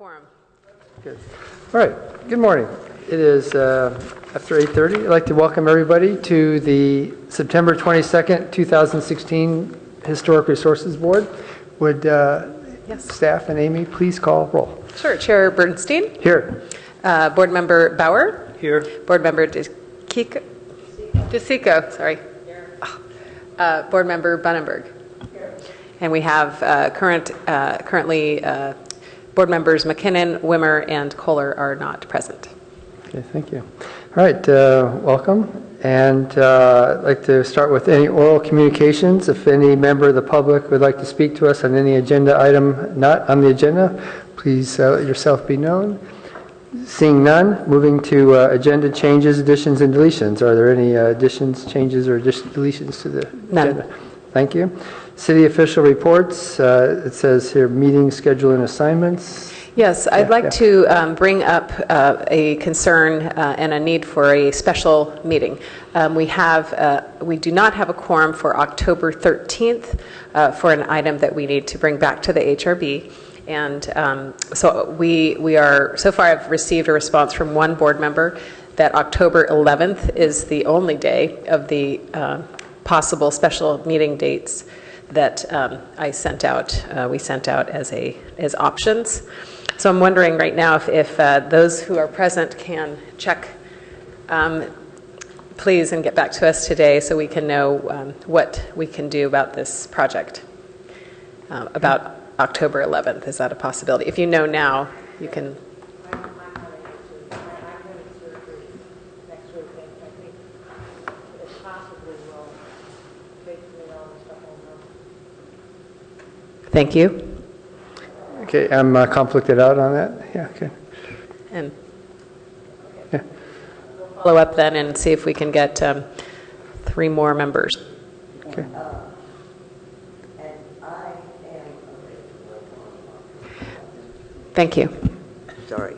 quorum. Good. All right. Good morning. It is after 8:30. I'd like to welcome everybody to the September 22nd, 2016 Historic Resources Board. Would staff and Amy please call roll? Sure. Chair Bernstein? Here. Board Member Bauer? Here. Board Member DeSico, sorry. Board Member Bunnenberg. Here. And we have currently Board Members McKinnon, Wimmer, and Kohler are not present. Okay, thank you. All right, welcome. And I'd like to start with any oral communications. If any member of the public would like to speak to us on any agenda item not on the agenda, please let yourself be known. Seeing none, moving to agenda changes, additions, and deletions. Are there any additions, changes, or deletions to the agenda? None. Thank you. City official reports. It says here meeting schedule and assignments. Yes, I'd like to bring up a concern and a need for a special meeting. We do not have a quorum for October 13th for an item that we need to bring back to the HRB. And so we are, so far I've received a response from one board member that October 11th is the only day of the possible special meeting dates that we sent out as options. So I'm wondering right now if those who are present can check, please, and get back to us today so we can know what we can do about this project. About October 11th, is that a possibility? If you know now, you can. Thank you. Okay, I'm conflicted out on that. Yeah, okay. And yeah. We'll follow up then and see if we can get 3 more members. Okay. Thank you. Sorry,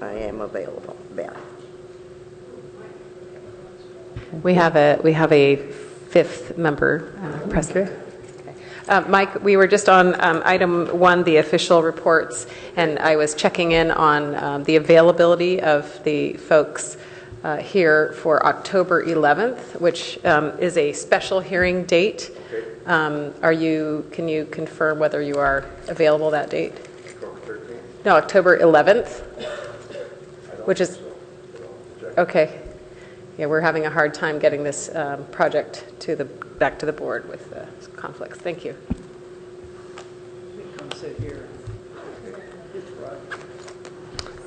I am available. Yeah. We have a 5th member present. Okay. Mike, we were just on item 1, the official reports, and I was checking in on the availability of the folks here for October 11th, which is a special hearing date. Can you confirm whether you are available that date? No, October 11th, which is, okay. Yeah, we're having a hard time getting this project back to the board with conflicts. Thank you. Come sit here.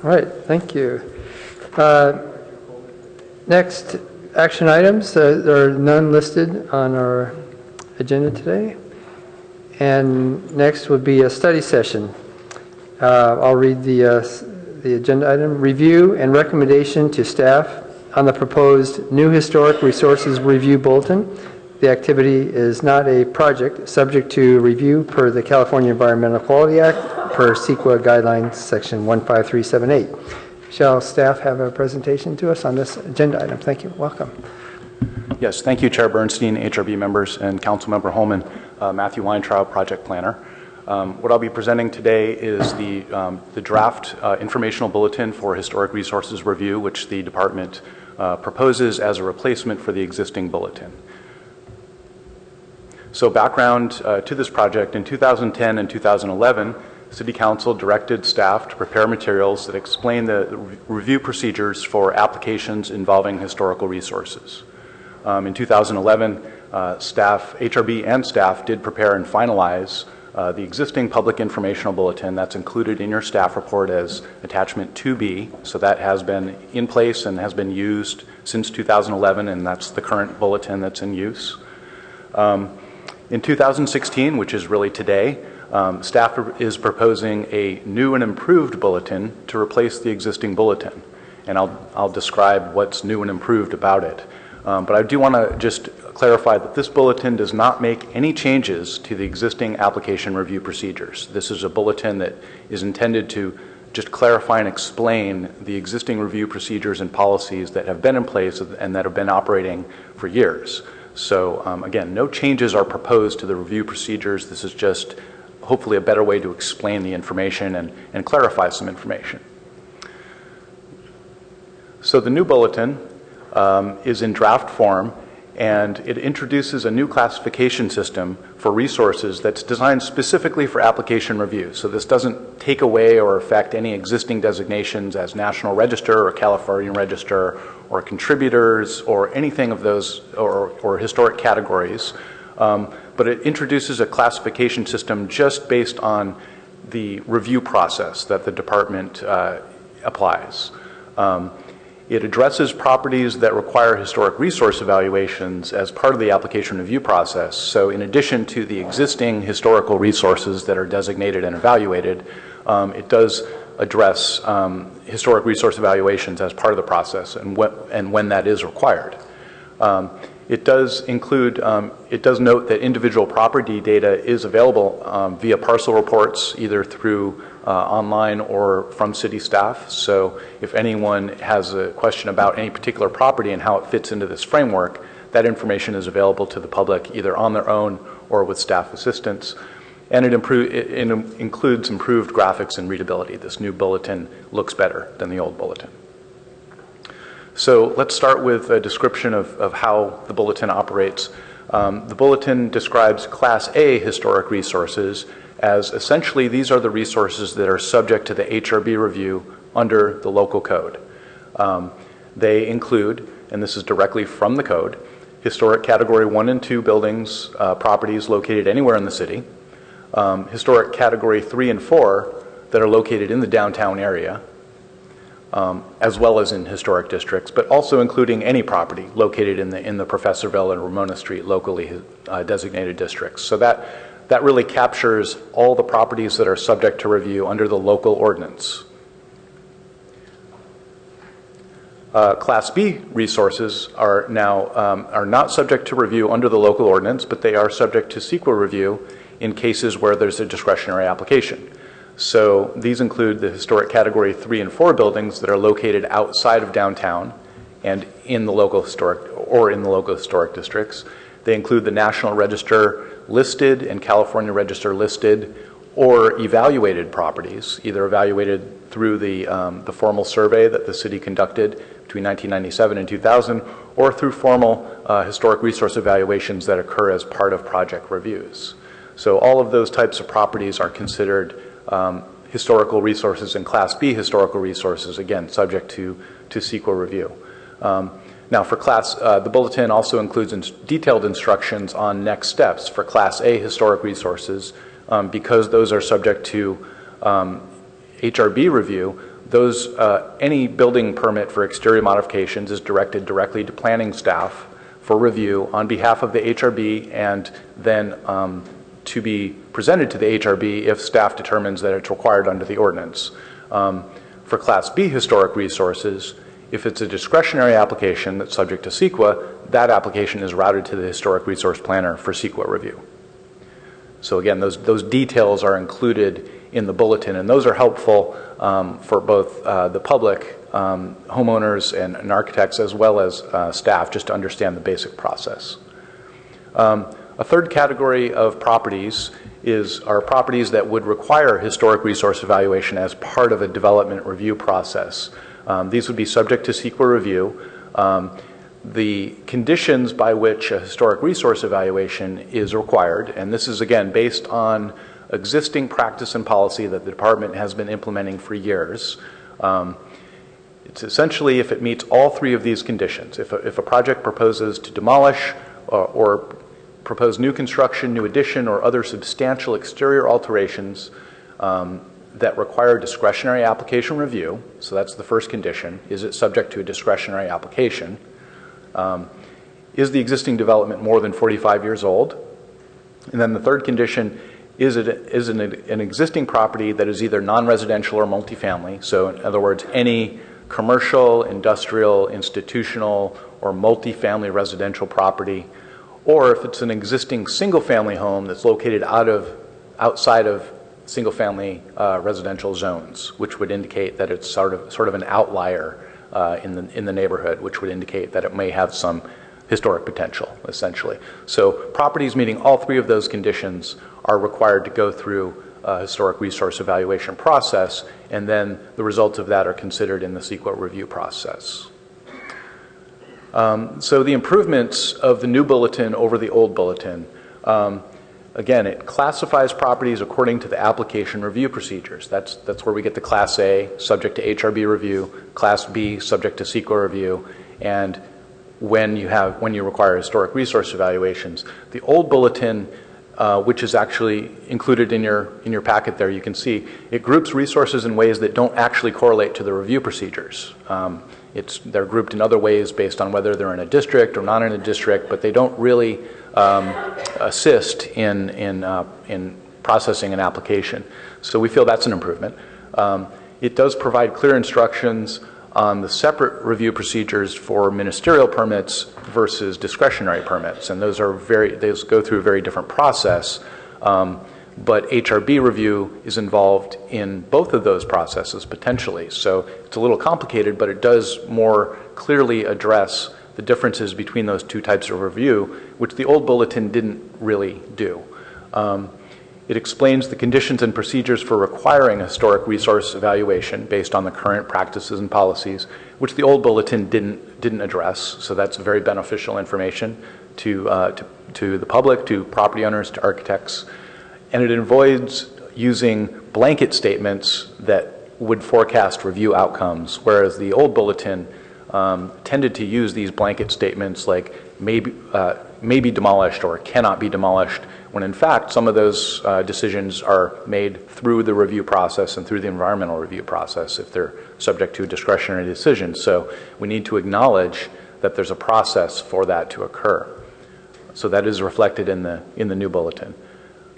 All right, thank you. Next, action items. There are none listed on our agenda today. And next would be a study session. I'll read the agenda item. Review and recommendation to staff on the proposed new Historic Resources Review Bulletin. The activity is not a project subject to review per the California Environmental Quality Act per CEQA guidelines section 15378. Shall staff have a presentation to us on this agenda item? Thank you. Welcome. Yes, thank you, Chair Bernstein, HRB members, and Councilmember Holman. Matthew Weintraub, project planner. What I'll be presenting today is the draft informational bulletin for Historic Resources Review, which the department proposes as a replacement for the existing bulletin. So background to this project, in 2010 and 2011, City Council directed staff to prepare materials that explain the review procedures for applications involving historical resources. In 2011, HRB and staff did prepare and finalize the existing public informational bulletin that's included in your staff report as attachment 2B. So that has been in place and has been used since 2011, and that's the current bulletin that's in use. In 2016, which is really today, staff is proposing a new and improved bulletin to replace the existing bulletin. And I'll describe what's new and improved about it. But I do want to just clarify that this bulletin does not make any changes to the existing application review procedures. This is a bulletin that is intended to just clarify and explain the existing review procedures and policies that have been in place and that have been operating for years. So again, no changes are proposed to the review procedures. This is just hopefully a better way to explain the information and clarify some information. So the new bulletin is in draft form, and it introduces a new classification system for resources that's designed specifically for application review. So this doesn't take away or affect any existing designations as National Register or California Register or contributors or anything of those or historic categories. But it introduces a classification system just based on the review process that the department applies. It addresses properties that require historic resource evaluations as part of the application review process. So in addition to the existing historical resources that are designated and evaluated, it does address historic resource evaluations as part of the process and when that is required. It does note that individual property data is available via parcel reports, either through online or from city staff. So if anyone has a question about any particular property and how it fits into this framework, that information is available to the public either on their own or with staff assistance. And it includes improved graphics and readability. This new bulletin looks better than the old bulletin. So let's start with a description of how the bulletin operates. The bulletin describes Class A historic resources as essentially these are the resources that are subject to the HRB review under the local code. They include, and this is directly from the code, historic Category 1 and 2 buildings, properties located anywhere in the city, historic Category 3 and 4 that are located in the downtown area, as well as in historic districts, but also including any property located in the Professorville and Ramona Street locally designated districts. So that really captures all the properties that are subject to review under the local ordinance. Class B resources are now are not subject to review under the local ordinance, but they are subject to CEQA review in cases where there's a discretionary application. So these include the historic Category 3 and 4 buildings that are located outside of downtown and in the local historic districts. They include the National Register listed and California Register listed or evaluated properties, either evaluated through the formal survey that the city conducted between 1997 and 2000, or through formal historic resource evaluations that occur as part of project reviews. So all of those types of properties are considered historical resources and Class B historical resources, again, subject to CEQA review. Now for the bulletin also includes detailed instructions on next steps for Class A historic resources. Because those are subject to HRB review, any building permit for exterior modifications is directed directly to planning staff for review on behalf of the HRB and then to be presented to the HRB if staff determines that it's required under the ordinance. For Class B historic resources, if it's a discretionary application that's subject to CEQA, that application is routed to the historic resource planner for CEQA review. So again, those details are included in the bulletin, and those are helpful for both the public, homeowners and architects, as well as staff, just to understand the basic process. A third category of properties are properties that would require historic resource evaluation as part of a development review process. These would be subject to CEQA review. The conditions by which a historic resource evaluation is required, and this is again based on existing practice and policy that the department has been implementing for years. It's essentially if it meets all three of these conditions. If a project proposes to demolish or propose new construction, new addition, or other substantial exterior alterations that require discretionary application review, so that's the first condition, is it subject to a discretionary application? Is the existing development more than 45 years old? And then the third condition, is an existing property that is either non-residential or multifamily? So in other words, any commercial, industrial, institutional, or multifamily residential property, or if it's an existing single-family home that's located outside of single-family residential zones, which would indicate that it's sort of an outlier in the neighborhood, which would indicate that it may have some historic potential, essentially. So properties meeting all three of those conditions are required to go through a historic resource evaluation process, and then the results of that are considered in the CEQA review process. So the improvements of the new bulletin over the old bulletin, again, it classifies properties according to the application review procedures. That's where we get the Class A, subject to HRB review, Class B, subject to CEQA review, and when you require historic resource evaluations. The old bulletin, which is actually included in your packet there, you can see it groups resources in ways that don't actually correlate to the review procedures. They're grouped in other ways based on whether they're in a district or not in a district, but they don't really assist in processing an application. So we feel that's an improvement. It does provide clear instructions on the separate review procedures for ministerial permits versus discretionary permits, and those go through a very different process. But HRB review is involved in both of those processes potentially. So it's a little complicated, but it does more clearly address the differences between those two types of review, which the old bulletin didn't really do. It explains the conditions and procedures for requiring a historic resource evaluation based on the current practices and policies, which the old bulletin didn't address. So that's very beneficial information to the public, to property owners, to architects. And it avoids using blanket statements that would forecast review outcomes, whereas the old bulletin tended to use these blanket statements like may be demolished or cannot be demolished, when in fact some of those decisions are made through the review process and through the environmental review process if they're subject to a discretionary decision. So we need to acknowledge that there's a process for that to occur. So that is reflected in the new bulletin.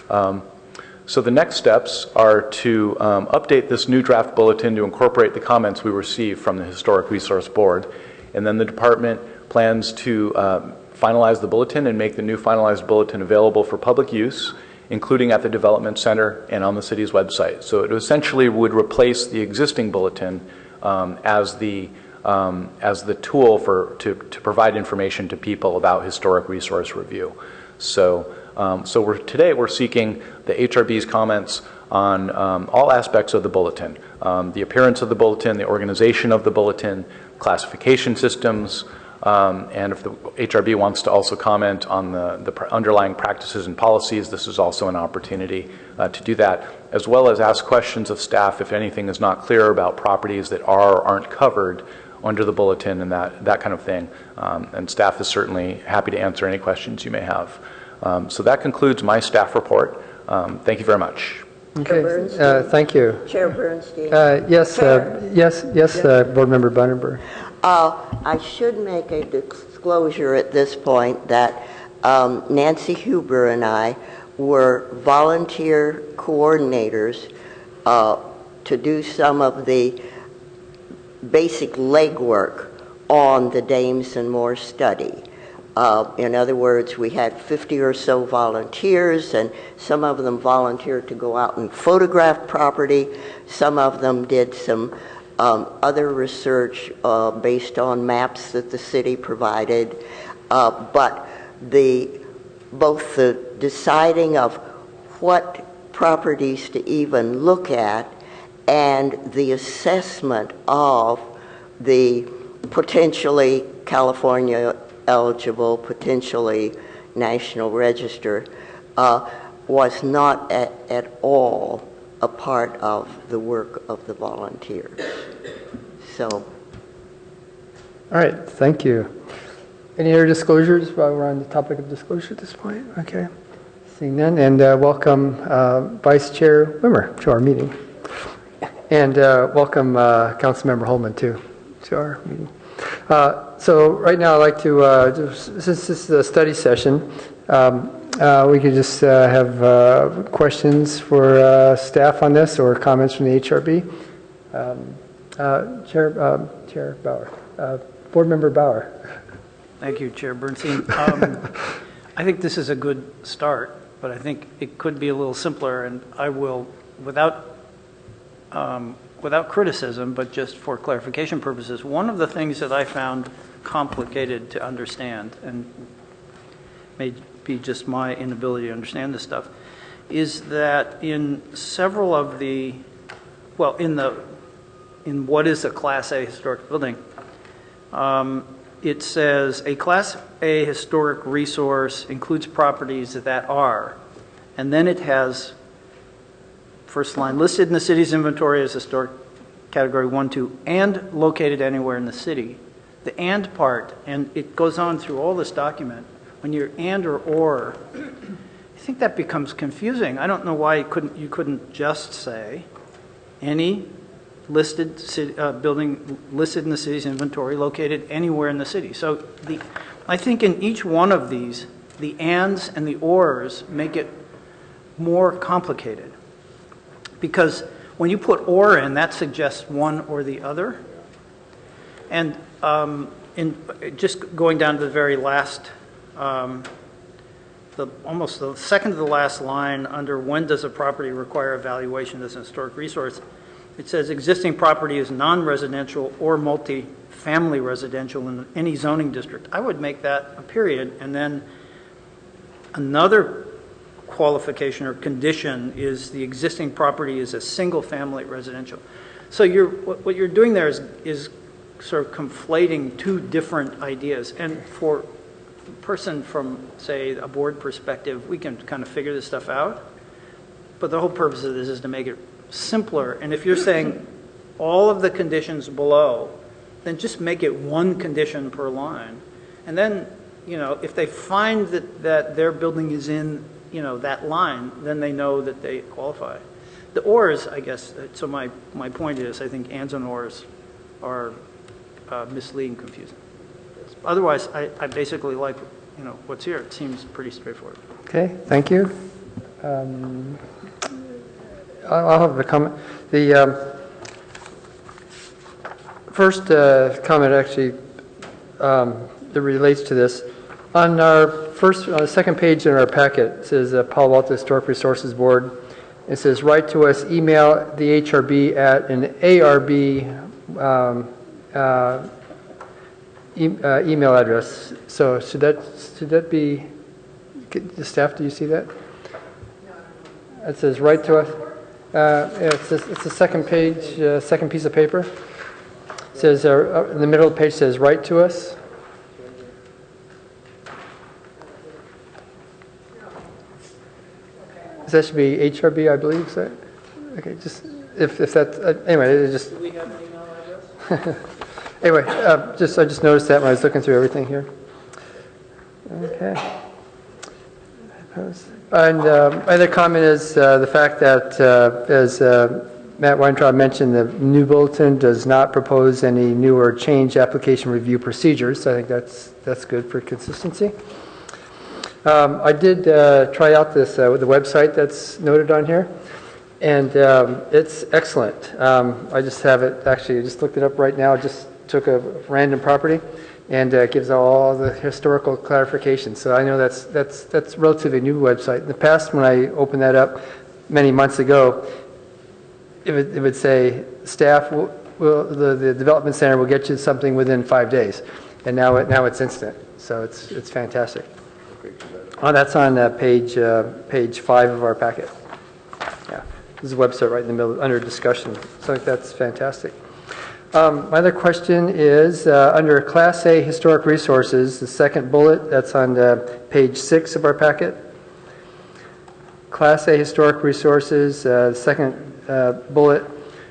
So the next steps are to update this new draft bulletin to incorporate the comments we received from the Historic Resource Board, and then the department plans to finalize the bulletin and make the new finalized bulletin available for public use, including at the Development Center and on the city's website. So it essentially would replace the existing bulletin as the tool to provide information to people about historic resource review. So today we're seeking the HRB's comments on all aspects of the bulletin, the appearance of the bulletin, the organization of the bulletin, classification systems, and if the HRB wants to also comment on the underlying practices and policies, this is also an opportunity to do that, as well as ask questions of staff if anything is not clear about properties that are or aren't covered under the bulletin and that kind of thing. And staff is certainly happy to answer any questions you may have. So that concludes my staff report. Thank you very much. Okay, thank you. Chair Bernstein. Yes, Board Member Bunneberg. I should make a disclosure at this point that Nancy Huber and I were volunteer coordinators to do some of the basic legwork on the Dames and Moore study. In other words, we had 50 or so volunteers, and some of them volunteered to go out and photograph property. Some of them did some other research based on maps that the city provided. But both the deciding of what properties to even look at and the assessment of the potentially California eligible, potentially National Register, was not at all a part of the work of the volunteers. So. All right, thank you. Any other disclosures while we're on the topic of disclosure at this point? Okay, seeing none, and welcome Vice Chair Wimmer to our meeting. And welcome Councilmember Holman too to our meeting. So right now I'd like to, since this is a study session, we could just have questions for staff on this or comments from the HRB. Chair Bauer, Board Member Bauer. Thank you, Chair Bernstein. I think this is a good start, but I think it could be a little simpler, and I will, without criticism, but just for clarification purposes, one of the things that I found complicated to understand, and may be just my inability to understand this stuff, is that in several of the, well, in what is a Class A historic building, it says a Class A historic resource includes properties that are, and then it has, first line, listed in the city's inventory as historic category 1, 2, and located anywhere in the city. The and part, and it goes on through all this document, when you're and or, I think that becomes confusing. I don't know why you couldn't just say any listed building listed in the city's inventory located anywhere in the city. So I think in each one of these, the ands and the ors make it more complicated. Because when you put or in, that suggests one or the other. And just going down to the very last, almost the second to the last line under when does a property require evaluation as an historic resource, it says existing property is non-residential or multi-family residential in any zoning district. I would make that a period, and then another qualification or condition is the existing property is a single-family residential. So what you're doing there is sort of conflating two different ideas. And for a person from, say, a board perspective, we can kind of figure this stuff out. But the whole purpose of this is to make it simpler. And if you're saying all of the conditions below, then just make it one condition per line. And then, if they find that their building is in, that line, then they know that they qualify. The ors, I guess, so my point is, I think ands and ors are misleading, confusing. Otherwise, I basically like, what's here. It seems pretty straightforward. Okay, thank you. I'll have a comment. The first comment actually that relates to this. On our second page in our packet, it says Palo Alto Historic Resources Board. It says write to us, email the HRB at an ARB email address. So should that be, the staff, do you see that? It says write to us. It's the second page, second piece of paper. It says in the middle of the page says write to us. That should be HRB, I believe. So, okay, just if that's anyway, it just. Do we have an email address? Anyway, I just noticed that when I was looking through everything here. Okay. And my other comment is the fact that, as Matt Weintraub mentioned, the new bulletin does not propose any new or change application review procedures. So I think that's good for consistency. I did try out this the website that's noted on here, and it's excellent. I just have it, actually, I just looked it up right now, just took a random property, and gives all the historical clarification. So I know that's a relatively new website. In the past, when I opened that up many months ago, it would say staff the development center will get you something within 5 days, and now it's instant. So it's fantastic. Oh, that's on page 5 of our packet. Yeah, this is a website right in the middle under discussion. So I think that's fantastic. My other question is under Class A Historic Resources, the second bullet, that's on page 6 of our packet. Class A Historic Resources, second bullet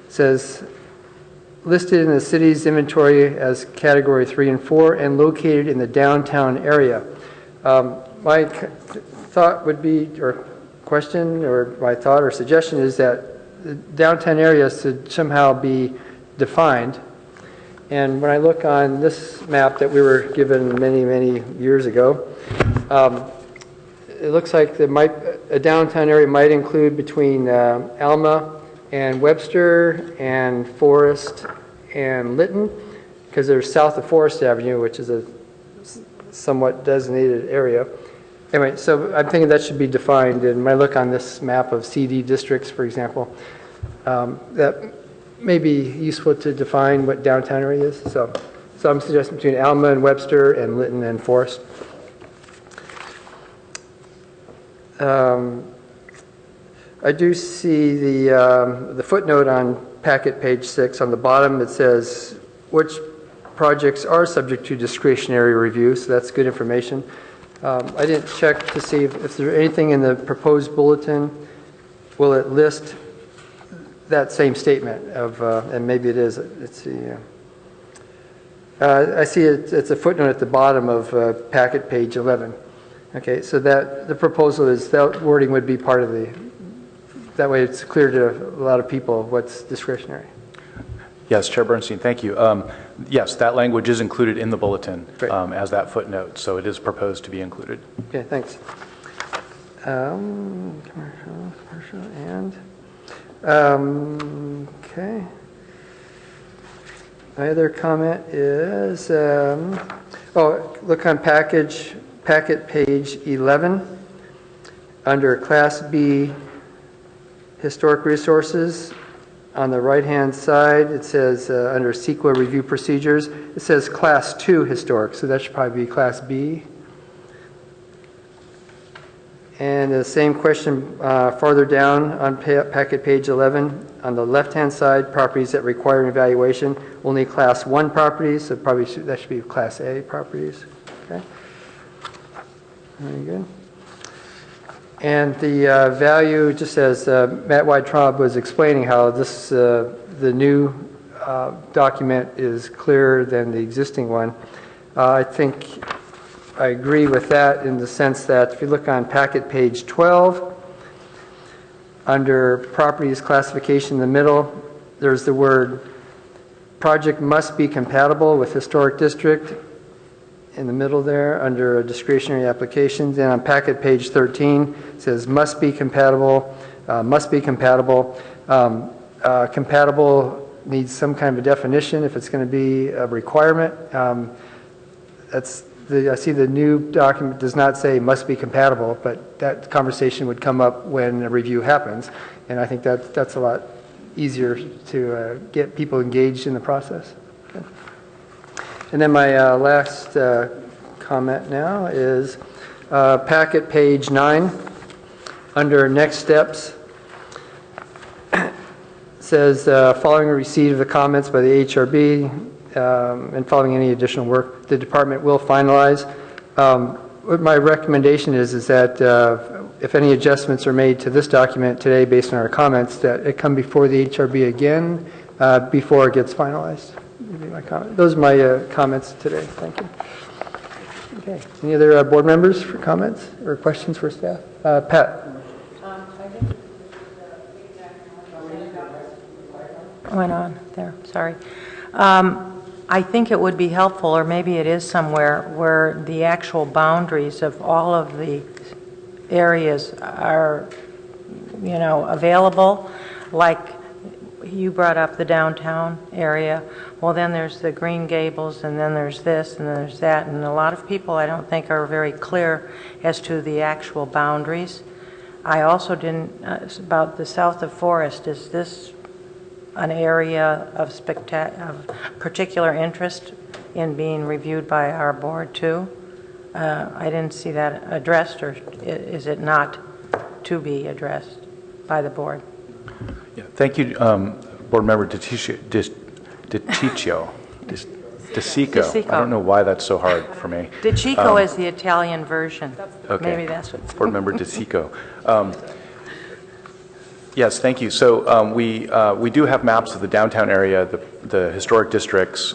says listed in the city's inventory as category 3 and 4 and located in the downtown area. My thought would be, or question, or my thought or suggestion is that the downtown area should somehow be defined. And when I look on this map that we were given many, many years ago, it looks like a downtown area might include between Alma and Webster and Forest and Lytton, because they're south of Forest Avenue, which is a somewhat designated area. Anyway, so I'm thinking that should be defined. And when I look on this map of CD districts, for example, that may be useful to define what downtown area is. So I'm suggesting between Alma and Webster and Lytton and Forest. I do see the footnote on packet page 6 on the bottom. It says which projects are subject to discretionary review, so that's good information. I didn't check to see if there's anything in the proposed bulletin. Will it list that same statement of, and maybe it is. Let's see. I see it's a footnote at the bottom of packet page 11. Okay, so that the proposal is that wording would be part of that way it's clear to a lot of people what's discretionary. Yes, Chair Bernstein, thank you. Yes, that language is included in the bulletin as that footnote, so it is proposed to be included. Okay, thanks. Commercial, and okay. My other comment is, look on packet page 11 under Class B Historic Resources. On the right-hand side, it says under CEQA review procedures, it says Class 2 Historic, so that should probably be Class B. And the same question farther down on packet page 11, on the left-hand side, properties that require an evaluation, only Class 1 properties, so probably that should be Class A properties. Okay. Very good. And the value, just as Matt Weintraub was explaining how this, the new document is clearer than the existing one, I think I agree with that in the sense that if you look on packet page 12, under properties classification in the middle, there's the word project must be compatible with historic district in the middle there under discretionary applications. And on packet page 13, it says must be compatible, compatible needs some kind of a definition if it's going to be a requirement. I see the new document does not say must be compatible, but that conversation would come up when a review happens. And I think that's a lot easier to get people engaged in the process. Okay. And then my last comment now is packet page 9 under next steps. Says following receipt of the comments by the HRB and following any additional work, the department will finalize. What my recommendation is that if any adjustments are made to this document today based on our comments, that it come before the HRB again before it gets finalized. Those are my comments today. Thank you. Okay. Any other board members for comments or questions for staff? Pat. Went on there, sorry. I think it would be helpful, or maybe it is somewhere, where the actual boundaries of all of the areas are, available. Like you brought up the downtown area. Well, then there's the Green Gables, and then there's this, and then there's that. And a lot of people, I don't think, are very clear as to the actual boundaries. I also didn't, about the south of Forest, is this an area of particular interest in being reviewed by our board too? I didn't see that addressed, or is it not to be addressed by the board? Yeah, thank you, Board Member DeCiccio. I don't know why that's so hard for me. DeCiccio is the Italian version. Okay. Maybe that's what. Board Member DeCiccio. Yes, thank you. So we do have maps of the downtown area, the historic districts.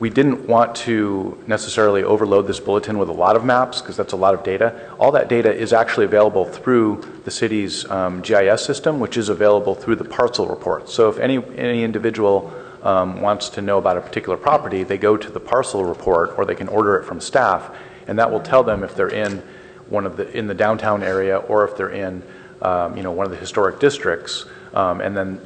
We didn't want to necessarily overload this bulletin with a lot of maps because that's a lot of data. All that data is actually available through the city's GIS system, which is available through the parcel report. So if any individual wants to know about a particular property, they go to the parcel report, or they can order it from staff, and that will tell them if they're in in the downtown area, or if they're in one of the historic districts, and then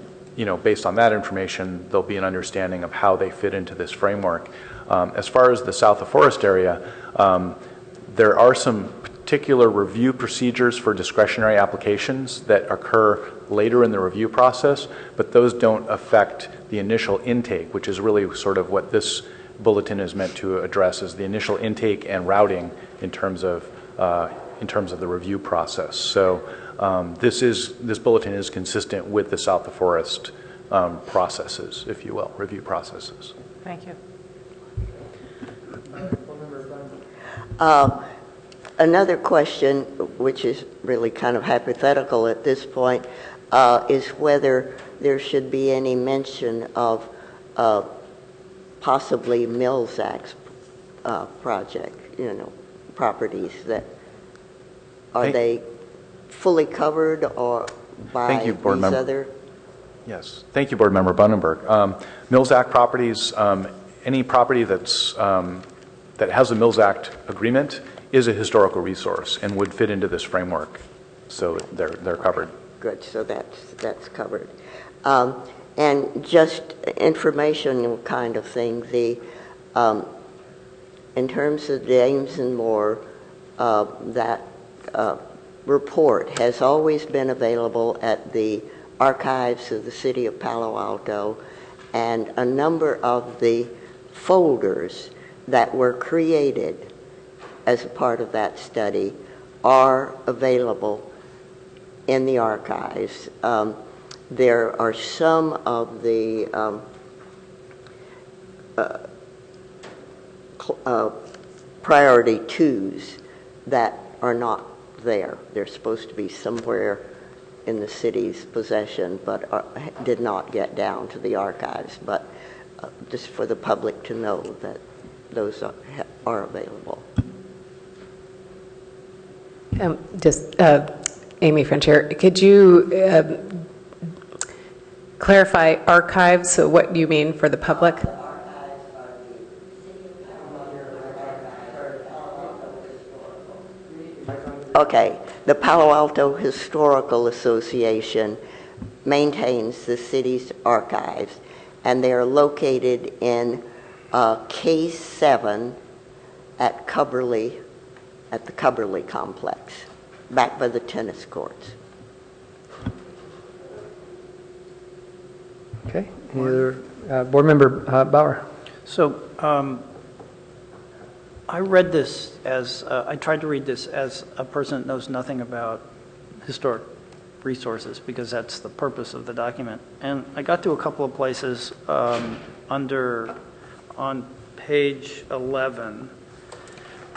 based on that information, there'll be an understanding of how they fit into this framework. As far as the south of Forest area, there are some particular review procedures for discretionary applications that occur later in the review process, but those don't affect the initial intake, which is really sort of what this bulletin is meant to address, is the initial intake and routing in terms of the review process. So this bulletin is consistent with the South of Forest processes, if you will, review processes. Thank you. Another question, which is really kind of hypothetical at this point, is whether there should be any mention of possibly Mills Act's project, properties that, are they fully covered or by Thank you, Board these Member. other? Yes. Thank you, Board Member Bunenberg. Mills Act properties, any property that's, that has a Mills Act agreement is a historical resource and would fit into this framework. So they're covered. Good, so that's covered. And just informational kind of thing, in terms of James and Moore, that report has always been available at the archives of the city of Palo Alto, and a number of the folders that were created as a part of that study are available in the archives. There are some of the priority twos that are not there. They're supposed to be somewhere in the city's possession, but did not get down to the archives. But just for the public to know that those are available. Amy Frontier, could you clarify archives, so what do you mean for the public? Okay, the Palo Alto Historical Association maintains the city's archives, and they are located in K7 at Cubberley, at the Cubberley complex, back by the tennis courts. Okay. Any other Board Member Bauer? So I read this as, I tried to read this as a person that knows nothing about historic resources, because that's the purpose of the document. And I got to a couple of places on page 11,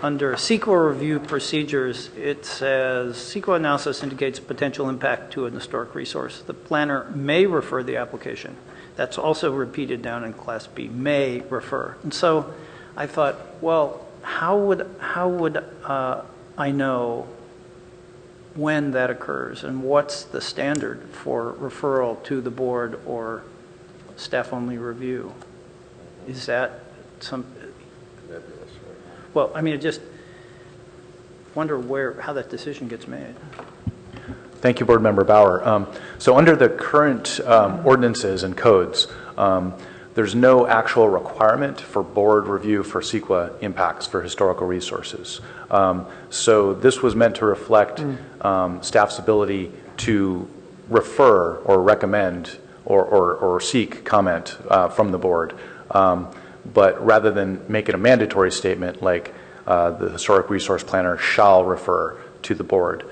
under CEQA review procedures, it says, CEQA analysis indicates potential impact to an historic resource. The planner may refer the application. That's also repeated down in Class B, may refer. And so I thought, well, how would I know when that occurs, and what's the standard for referral to the board or staff-only review? Is that some? Well, I mean, I just wonder how that decision gets made. Thank you, Board Member Bauer. So under the current ordinances and codes, there's no actual requirement for board review for CEQA impacts for historical resources. So this was meant to reflect staff's ability to refer or recommend or seek comment from the board. But rather than make it a mandatory statement like the historic resource planner shall refer to the board.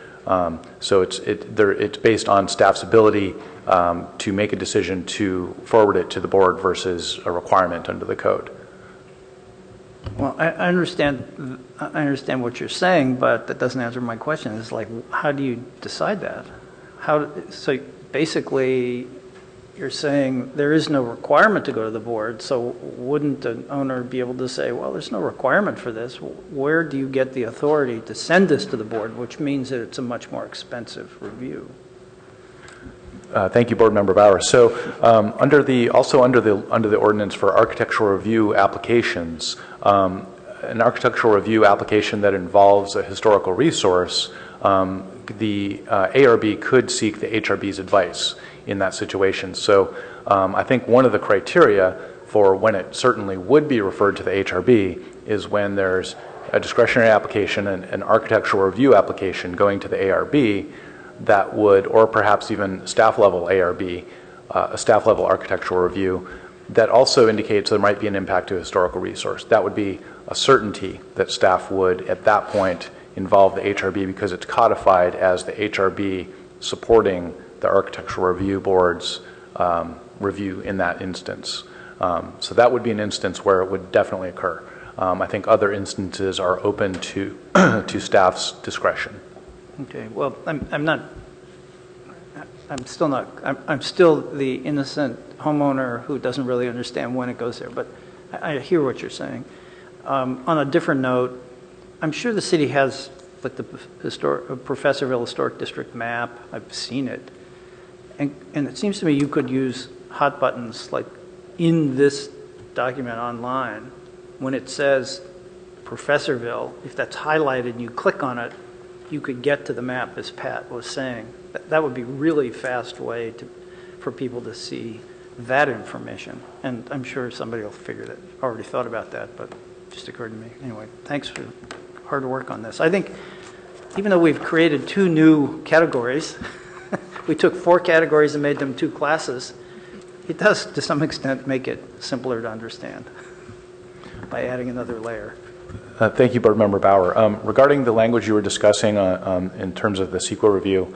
So it's based on staff's ability to make a decision to forward it to the board versus a requirement under the code. Well, I understand what you're saying, but that doesn't answer my question. It's like, how do you decide that? So basically, you're saying there is no requirement to go to the board, so wouldn't an owner be able to say, well, there's no requirement for this. Where do you get the authority to send this to the board, which means that it's a much more expensive review? Thank you, Board Member Bauer. So under the ordinance for architectural review applications, an architectural review application that involves a historical resource, the ARB could seek the HRB's advice in that situation. So I think one of the criteria for when it certainly would be referred to the HRB is when there's a discretionary application and an architectural review application going to the ARB that would, or perhaps even staff level ARB, a staff level architectural review that also indicates there might be an impact to a historical resource. That would be a certainty that staff would at that point involve the HRB because it's codified as the HRB supporting the Architectural Review Board's review in that instance. So that would be an instance where it would definitely occur. I think other instances are open to to staff's discretion. Okay, well, I'm still the innocent homeowner who doesn't really understand when it goes there, but I hear what you're saying. On a different note, I'm sure the city has like the Professorville Historic District map. I've seen it. And it seems to me you could use hot buttons like in this document online when it says Professorville. If that's highlighted and you click on it, you could get to the map, as Pat was saying. That would be a really fast way for people to see that information. And I'm sure somebody will figure that, already thought about that, but it just occurred to me. Anyway, thanks for hard work on this. I think even though we've created 2 new categories, we took 4 categories and made them 2 classes, it does to some extent make it simpler to understand by adding another layer. Thank you, Board Member Bauer. Regarding the language you were discussing in terms of the CEQA review,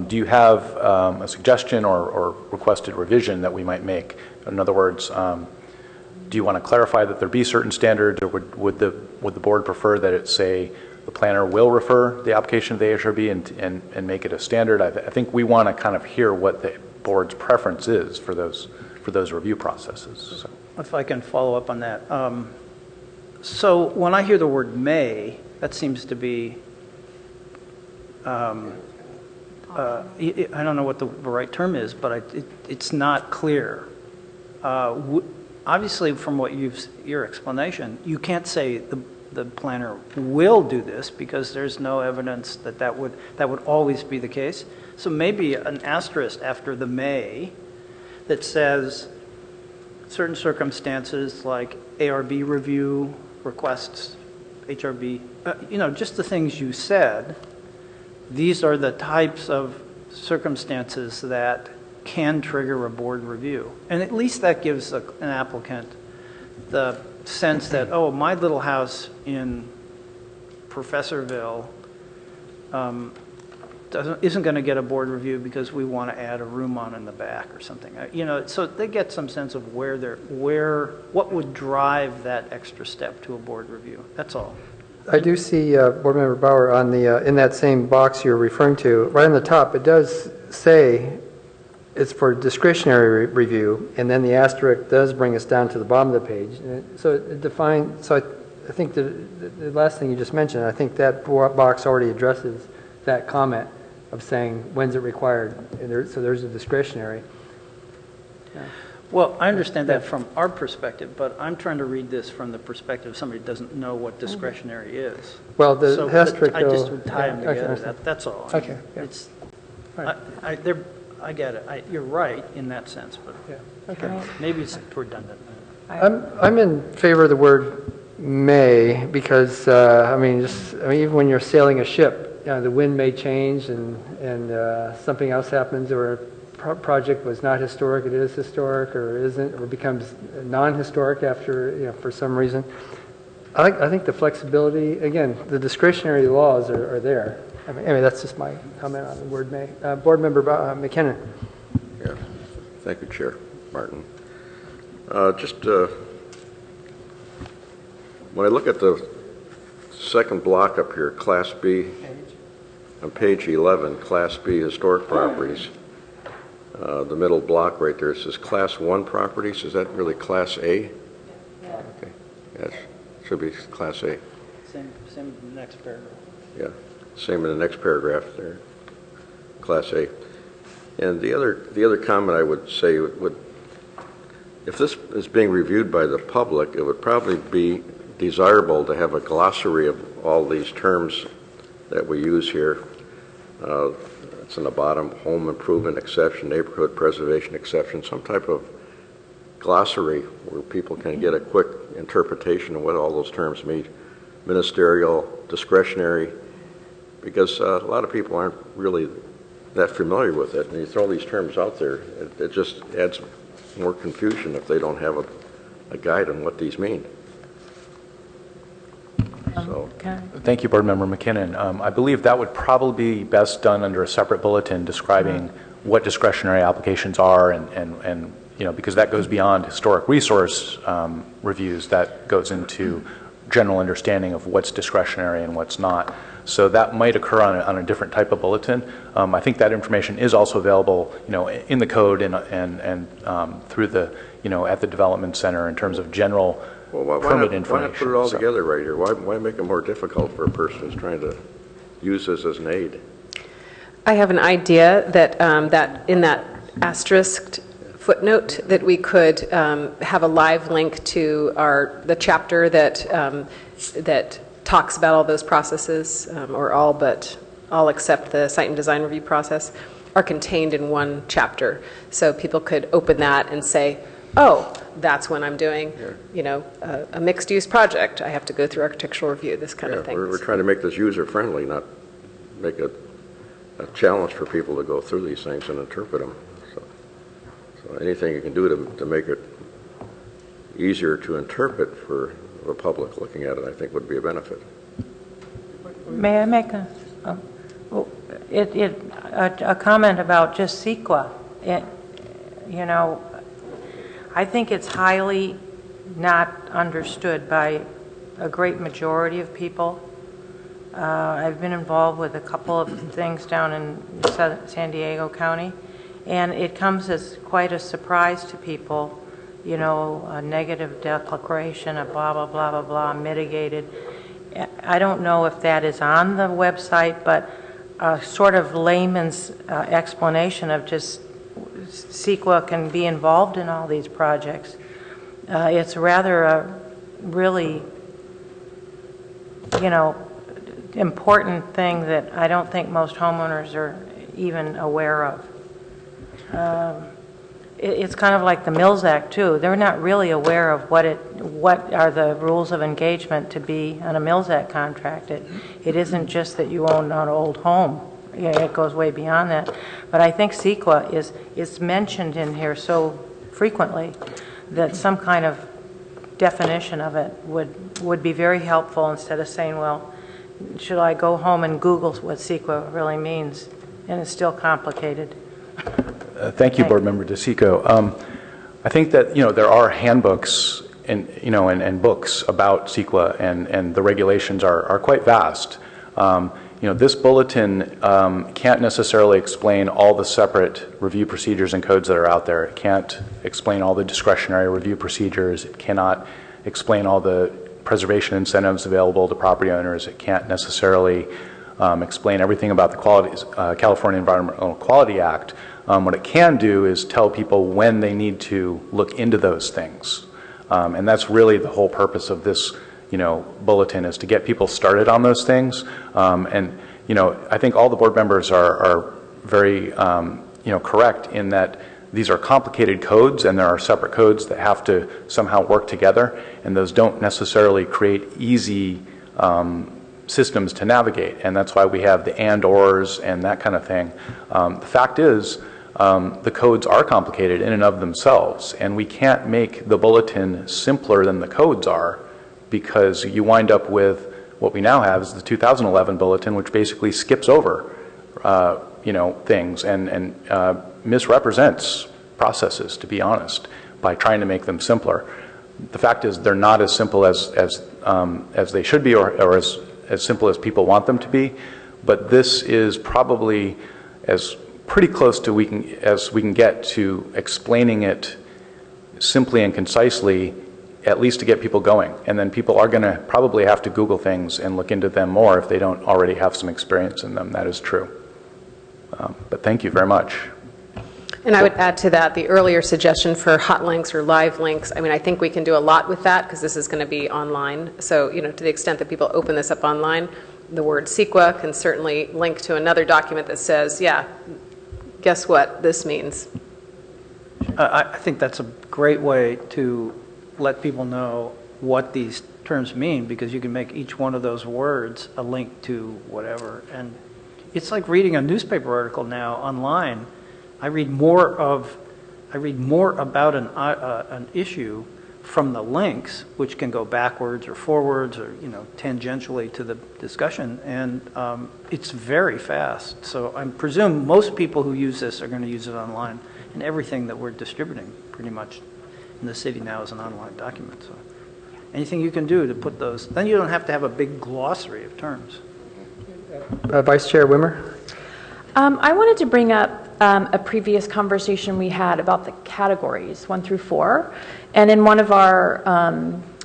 do you have a suggestion or requested revision that we might make? In other words, do you want to clarify that there be certain standards, or would the board prefer that it say the planner will refer the application to the AHRB and make it a standard? I think we want to kind of hear what the board's preference is for those review processes. So. If I can follow up on that. So when I hear the word may, that seems to be, I don't know what the right term is, but it's not clear. Obviously, from what your explanation, you can't say the planner will do this because there's no evidence that would always be the case. So maybe an asterisk after the may that says certain circumstances like ARB review requests, HRB, just the things you said. These are the types of circumstances that can trigger a board review. And at least that gives an applicant the sense that, oh, my little house in Professorville isn't going to get a board review because we want to add a room on in the back or something. So they get some sense of what would drive that extra step to a board review. That's all. I do see Board Member Bauer on the in that same box you're referring to. Right on the top, it does say it's for discretionary review, and then the asterisk does bring us down to the bottom of the page. So it defines. So I think the last thing you just mentioned, I think that box already addresses that comment of saying when's it required. And so there's a discretionary. Yeah. Well, I understand that from our perspective, but I'm trying to read this from the perspective of somebody who doesn't know what discretionary is. Well, the asterisk, I just would tie them together. Okay, that's all. Okay. Yeah. It's, I get it. You're right in that sense, but okay. Maybe it's redundant. I'm in favor of the word may because even when you're sailing a ship, the wind may change and something else happens, or project was not historic, it is historic, or isn't, or becomes non-historic after, for some reason. I think the flexibility, again, the discretionary laws are there. Anyway, that's just my comment on the word may. Board Member McKinnon. Yeah, thank you, Chair Martin. When I look at the second block up here, Class B, on page 11, Class B historic properties, the middle block right there, it says Class 1 properties. Is that really Class A? Yeah. Okay. Yes, should be Class A. Same in the next paragraph. Yeah, same in the next paragraph there, Class A. And the other comment I would say would, if this is being reviewed by the public, it would probably be desirable to have a glossary of all these terms that we use here. It's in the bottom, home improvement exception, neighborhood preservation exception, some type of glossary where people can get a quick interpretation of what all those terms mean. Ministerial, discretionary, because a lot of people aren't really that familiar with it, and you throw these terms out there, it just adds more confusion if they don't have a guide on what these mean. So, Okay. Thank you, Board Member McKinnon. I believe that would probably be best done under a separate bulletin describing what discretionary applications are and because that goes beyond historic resource reviews, that goes into general understanding of what's discretionary and what's not. So that might occur on a different type of bulletin. I think that information is also available, in the code and through the, at the development center in terms of general permit information. Why not put it all together right here? Why make it more difficult for a person who's trying to use this as an aid? I have an idea that that in that asterisked footnote that we could have a live link to the chapter that talks about all those processes, or all except the site and design review process, are contained in one chapter. So people could open that and say, oh, that's when I'm doing, a mixed-use project. I have to go through architectural review, this kind of thing. We're trying to make this user-friendly, not make it a challenge for people to go through these things and interpret them. So anything you can do to make it easier to interpret for the public looking at it, I think would be a benefit. May I make a comment about just CEQA? I think it's highly not understood by a great majority of people. I've been involved with a couple of things down in San Diego County, and it comes as quite a surprise to people, a negative declaration, a blah, blah, blah, blah, blah, mitigated. I don't know if that is on the website, but a sort of layman's explanation of just CEQA can be involved in all these projects. It's rather a really, important thing that I don't think most homeowners are even aware of. It's kind of like the Mills Act too. They're not really aware of what are the rules of engagement to be on a Mills Act contract. It isn't just that you own an old home. It goes way beyond that. But I think CEQA is mentioned in here so frequently that some kind of definition of it would be very helpful, instead of saying, well, should I go home and Google what CEQA really means? And it's still complicated. Thank you, Board Member DeSico. I think that there are handbooks and books about CEQA, and the regulations are quite vast. This bulletin can't necessarily explain all the separate review procedures and codes that are out there. It can't explain all the discretionary review procedures. It cannot explain all the preservation incentives available to property owners. It can't necessarily explain everything about the California Environmental Quality Act. What it can do is tell people when they need to look into those things. And that's really the whole purpose of this bulletin, is to get people started on those things. I think all the board members are very correct in that these are complicated codes, and there are separate codes that have to somehow work together, and those don't necessarily create easy systems to navigate, and that's why we have the and/ors and that kind of thing. The fact is, the codes are complicated in and of themselves, and we can't make the bulletin simpler than the codes are, because you wind up with what we now have is the 2011 bulletin, which basically skips over things and misrepresents processes, to be honest, by trying to make them simpler. The fact is, they're not as simple as they should be, or as simple as people want them to be. But this is probably as pretty close to as we can get to explaining it simply and concisely, at least to get people going. And then people are going to probably have to Google things and look into them more if they don't already have some experience in them. That is true. But thank you very much. And I would add to that the earlier suggestion for hot links or live links. I mean, I think we can do a lot with that because this is going to be online. So, to the extent that people open this up online, the word CEQA can certainly link to another document that says, yeah, guess what this means. I think that's a great way to let people know what these terms mean, because you can make each one of those words a link to whatever. And it's like reading a newspaper article now online. I read more about an issue from the links, which can go backwards or forwards or, you know, tangentially to the discussion, and it's very fast. So I presume most people who use this are going to use it online, and everything that we're distributing pretty much in the city now is an online document. So anything you can do to put those, then you don't have to have a big glossary of terms. Vice Chair Wimmer? I wanted to bring up a previous conversation we had about the categories 1 through 4. And in one of our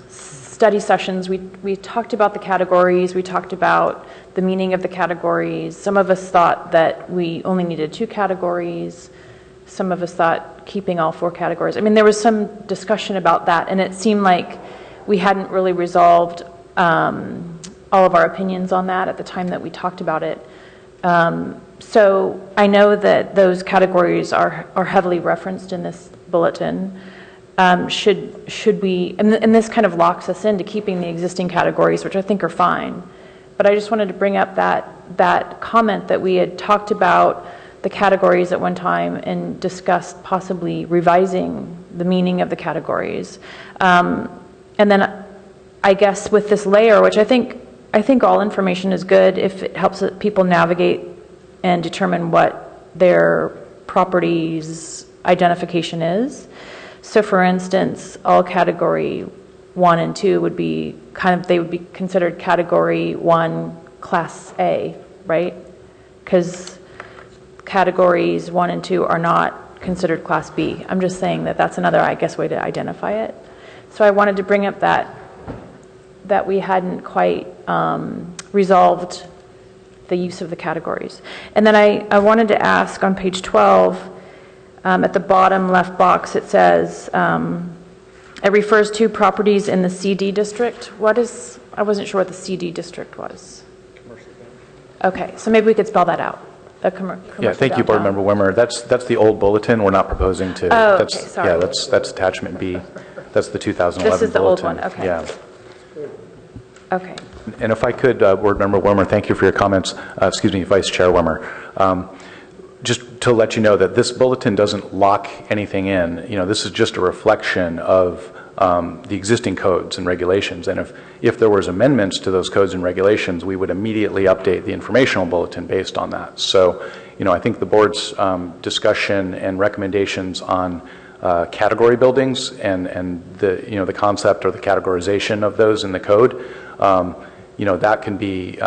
study sessions, we talked about the categories, we talked about the meaning of the categories. Some of us thought that we only needed 2 categories. Some of us thought keeping all 4 categories. I mean, there was some discussion about that, and it seemed like we hadn't really resolved all of our opinions on that at the time that we talked about it. So I know that those categories are heavily referenced in this bulletin. Should we, and this kind of locks us into keeping the existing categories, which I think are fine. But I just wanted to bring up that comment that we had talked about the categories at one time and discussed possibly revising the meaning of the categories. And then I guess with this layer, which I think all information is good if it helps people navigate and determine what their property's identification is. So for instance, all category 1 and 2 would be they would be considered category 1 class A, right? Because categories 1 and 2 are not considered class B. I'm just saying that that's another, I guess, way to identify it. So I wanted to bring up that we hadn't quite resolved the use of the categories. And then I wanted to ask on page 12, at the bottom left box, it says, it refers to properties in the CD district. I wasn't sure what the CD district was. Okay, so maybe we could spell that out. Yeah, thank you, Board Member Wimmer. That's the old bulletin. We're not proposing to. Oh, okay, sorry. Yeah, that's attachment B. That's the 2011 bulletin. This is the old one, okay. Yeah. Okay. And if I could, Board Member Wimmer, thank you for your comments. Excuse me, Vice Chair Wimmer. Just to let you know that this bulletin doesn't lock anything in. You know, this is just a reflection of the existing codes and regulations. And if there was amendments to those codes and regulations, we would immediately update the informational bulletin based on that. So, you know, I think the board's discussion and recommendations on category buildings and the, you know, the concept or the categorization of those in the code, you know, that can be,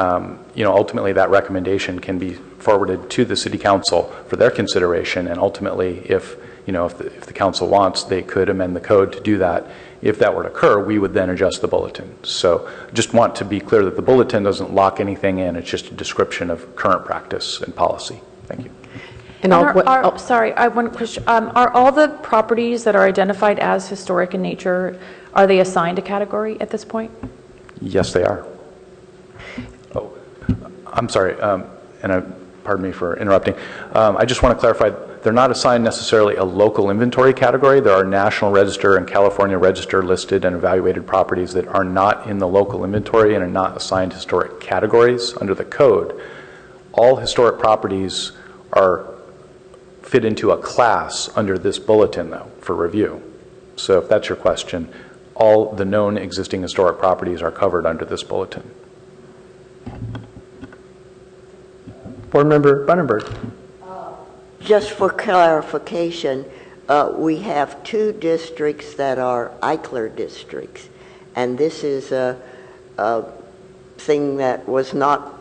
you know, ultimately that recommendation can be forwarded to the City Council for their consideration, and ultimately if, you know, if the council wants, they could amend the code to do that. If that were to occur, we would then adjust the bulletin. So just want to be clear that the bulletin doesn't lock anything in, it's just a description of current practice and policy. Thank you. And sorry, I have one question. Are all the properties that are identified as historic in nature, are they assigned a category at this point? Yes, they are. Oh, I'm sorry, pardon me for interrupting. I just want to clarify, they're not assigned necessarily a local inventory category. There are National Register and California Register listed and evaluated properties that are not in the local inventory and are not assigned historic categories under the code. All historic properties fit into a class under this bulletin, though, for review. So if that's your question, all the known existing historic properties are covered under this bulletin. Board Member Bunnenberg. Just for clarification, we have 2 districts that are Eichler districts, and this is a thing that was not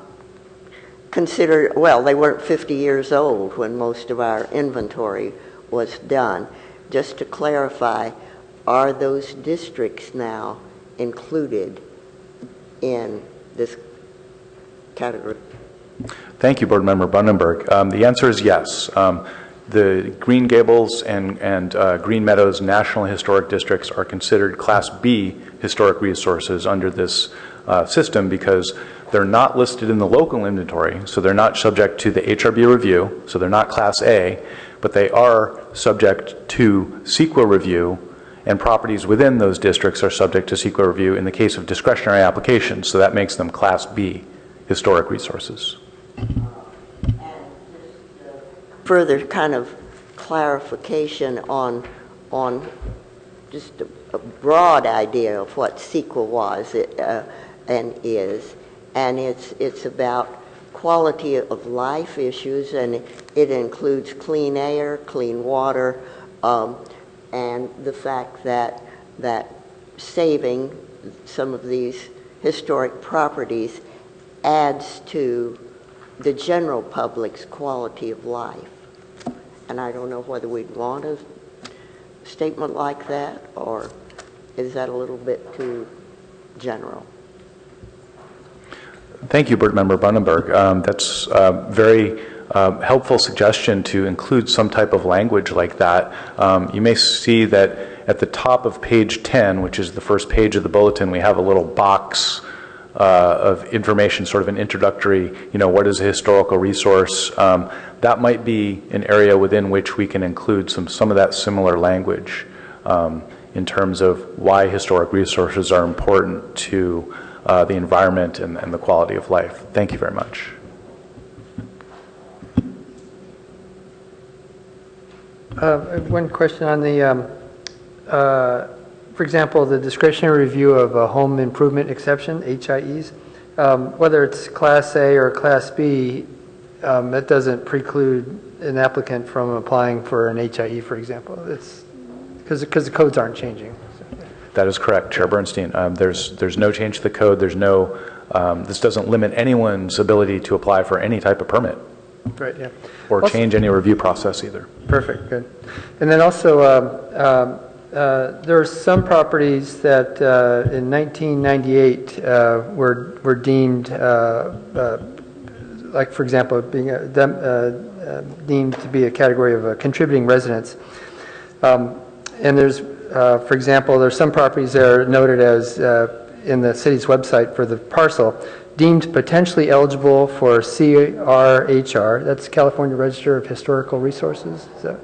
considered, well, they weren't 50 years old when most of our inventory was done. Just to clarify, are those districts now included in this category? Thank you, Board Member Bundenberg. The answer is yes. The Green Gables and Green Meadows National Historic Districts are considered Class B historic resources under this system because they're not listed in the local inventory, so they're not subject to the HRB review, so they're not Class A, but they are subject to CEQA review, and properties within those districts are subject to CEQA review in the case of discretionary applications, so that makes them Class B historic resources. And further kind of clarification on just broad idea of what CEQA was and is, and it's about quality of life issues, and it includes clean air, clean water, and the fact that saving some of these historic properties adds to the general public's quality of life. And I don't know whether we'd want a statement like that, or is that a little bit too general? Thank you, Board Member Bunenberg. That's a very helpful suggestion to include some type of language like that. You may see that at the top of page 10, which is the first page of the bulletin, we have a little box of information, sort of an introductory, what is a historical resource? That might be an area within which we can include some of that similar language in terms of why historic resources are important to the environment and the quality of life. Thank you very much. One question on the, for example, the discretionary review of a home improvement exception, HIEs, whether it's Class A or Class B, that doesn't preclude an applicant from applying for an HIE, for example. It's because the codes aren't changing. That is correct, Chair Bernstein. There's no change to the code. There's no, this doesn't limit anyone's ability to apply for any type of permit. Right, yeah. Or change any review process either. Perfect, good. And then also, there are some properties that in 1998 were deemed, like for example, being deemed to be a category of contributing residence. And there's, for example, there's some properties that are noted as in the city's website for the parcel, deemed potentially eligible for CRHR, that's California Register of Historical Resources. So,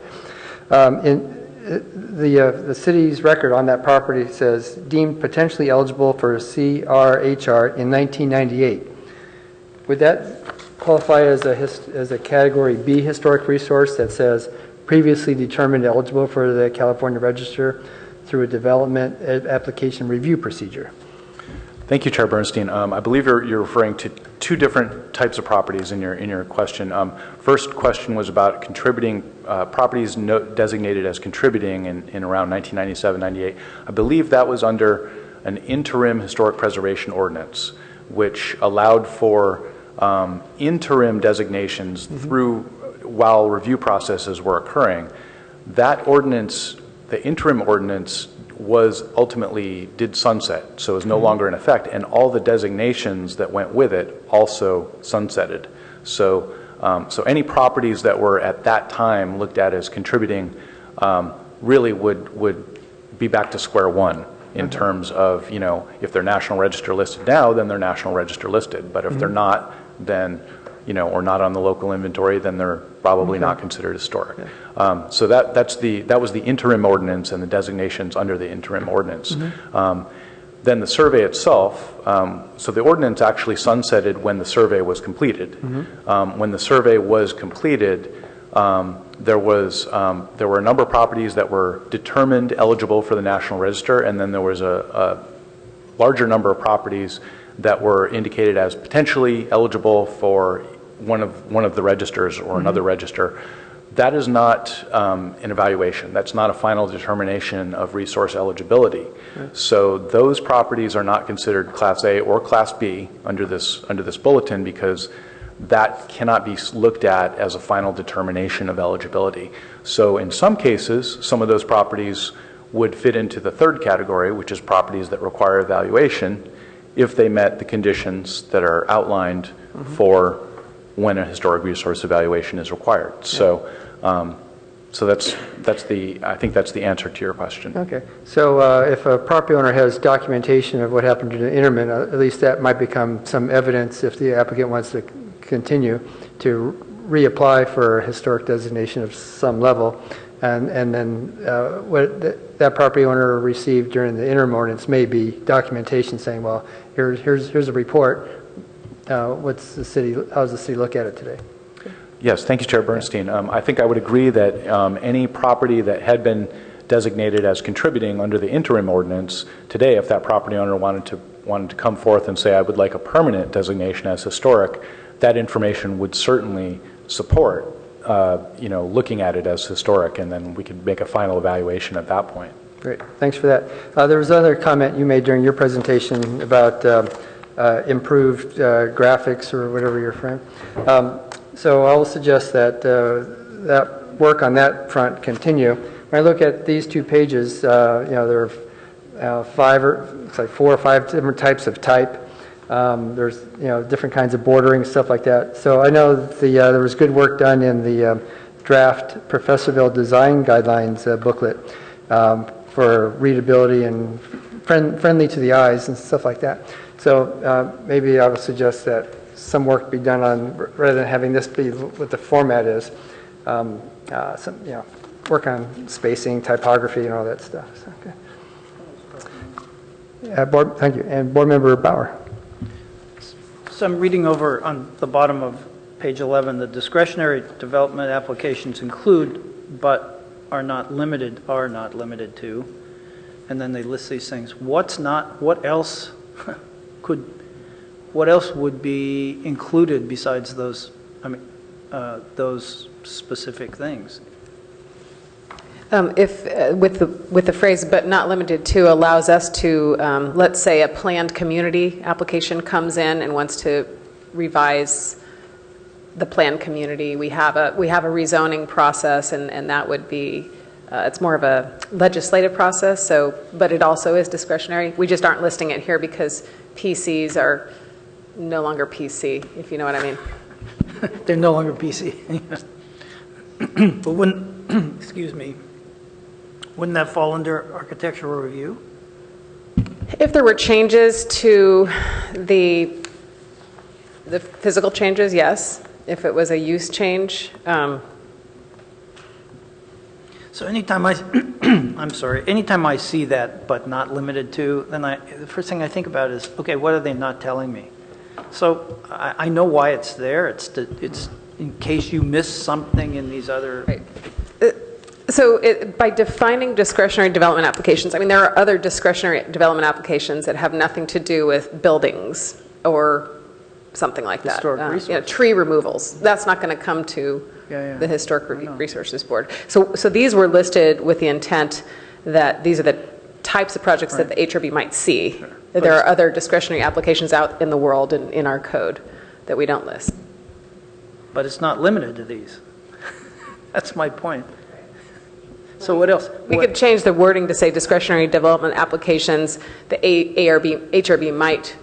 the city's record on that property says deemed potentially eligible for CRHR in 1998. Would that qualify as a Category B historic resource that says previously determined eligible for the California Register through a development application review procedure? Thank you, Chair Bernstein. I believe you're referring to two different types of properties in your question. First question was about contributing properties designated as contributing in around 1997-98. I believe that was under an interim historic preservation ordinance, which allowed for interim designations through while review processes were occurring. That ordinance, the interim ordinance, was ultimately did sunset, so is no longer in effect, and all the designations that went with it also sunsetted. So, so any properties that were at that time looked at as contributing really would be back to square one in terms of, if they're National Register listed now, then they're National Register listed, but if they're not, then or not on the local inventory, then they're probably not considered historic. So that was the interim ordinance and the designations under the interim ordinance. Then the survey itself, so the ordinance actually sunsetted when the survey was completed. When the survey was completed, there were a number of properties that were determined eligible for the National Register, and then there was a larger number of properties that were indicated as potentially eligible for one of the registers or another register. That is not an evaluation. That's not a final determination of resource eligibility. So those properties are not considered Class A or Class B under this bulletin, because that cannot be looked at as a final determination of eligibility. So in some cases, some of those properties would fit into the third category, which is properties that require evaluation, if they met the conditions that are outlined for when a historic resource evaluation is required. So, so I think that's the answer to your question. Okay. So if a property owner has documentation of what happened to the interment, at least that might become some evidence if the applicant wants to continue to reapply for a historic designation of some level. And then what that property owner received during the interim ordinance may be documentation saying, well, here's a report. How does the city look at it today? Yes, thank you, Chair Bernstein. I think I would agree that any property that had been designated as contributing under the interim ordinance, today if that property owner wanted to come forth and say, I would like a permanent designation as historic, that information would certainly support looking at it as historic, and then we could make a final evaluation at that point. Great, thanks for that. There was another comment you made during your presentation about improved graphics or whatever you're referring. So I will suggest that that work on that front continue. When I look at these two pages, there are four or five different types of type. There's different kinds of bordering, stuff like that. So I know there was good work done in the draft Professorville Design Guidelines booklet for readability and friendly to the eyes and stuff like that. So maybe I would suggest that some work be done on, rather than having this be what the format is, work on spacing, typography, and all that stuff. So, okay. Thank you. And Board Member Bauer. So I'm reading over on the bottom of page 11, the discretionary development applications include, but are not limited to, and then they list these things. What else would be included besides those, those specific things? With the phrase "but not limited to" allows us to, let's say a planned community application comes in and wants to revise the planned community. We have a rezoning process, and that would be it's more of a legislative process. So, but it also is discretionary. We just aren't listing it here because PCs are no longer PC, if you know what I mean. They're no longer PC. But wouldn't, excuse me, wouldn't that fall under architectural review? If there were changes to the physical changes, yes. If it was a use change. So anytime anytime I see that, but not limited to, then the first thing I think about is, okay, what are they not telling me? So I know why it's there. It's in case you miss something in these other. Right. So by defining discretionary development applications, I mean, there are other discretionary development applications that have nothing to do with buildings or something like that. Historic resources. Tree removals. That's not going to come to the Historic Resources Board. So these were listed with the intent that these are the types of projects that the HRB might see. Sure. There are other discretionary applications out in the world and in our code that we don't list. But it's not limited to these. That's my point. So what else? We could change the wording to say discretionary development applications the HRB might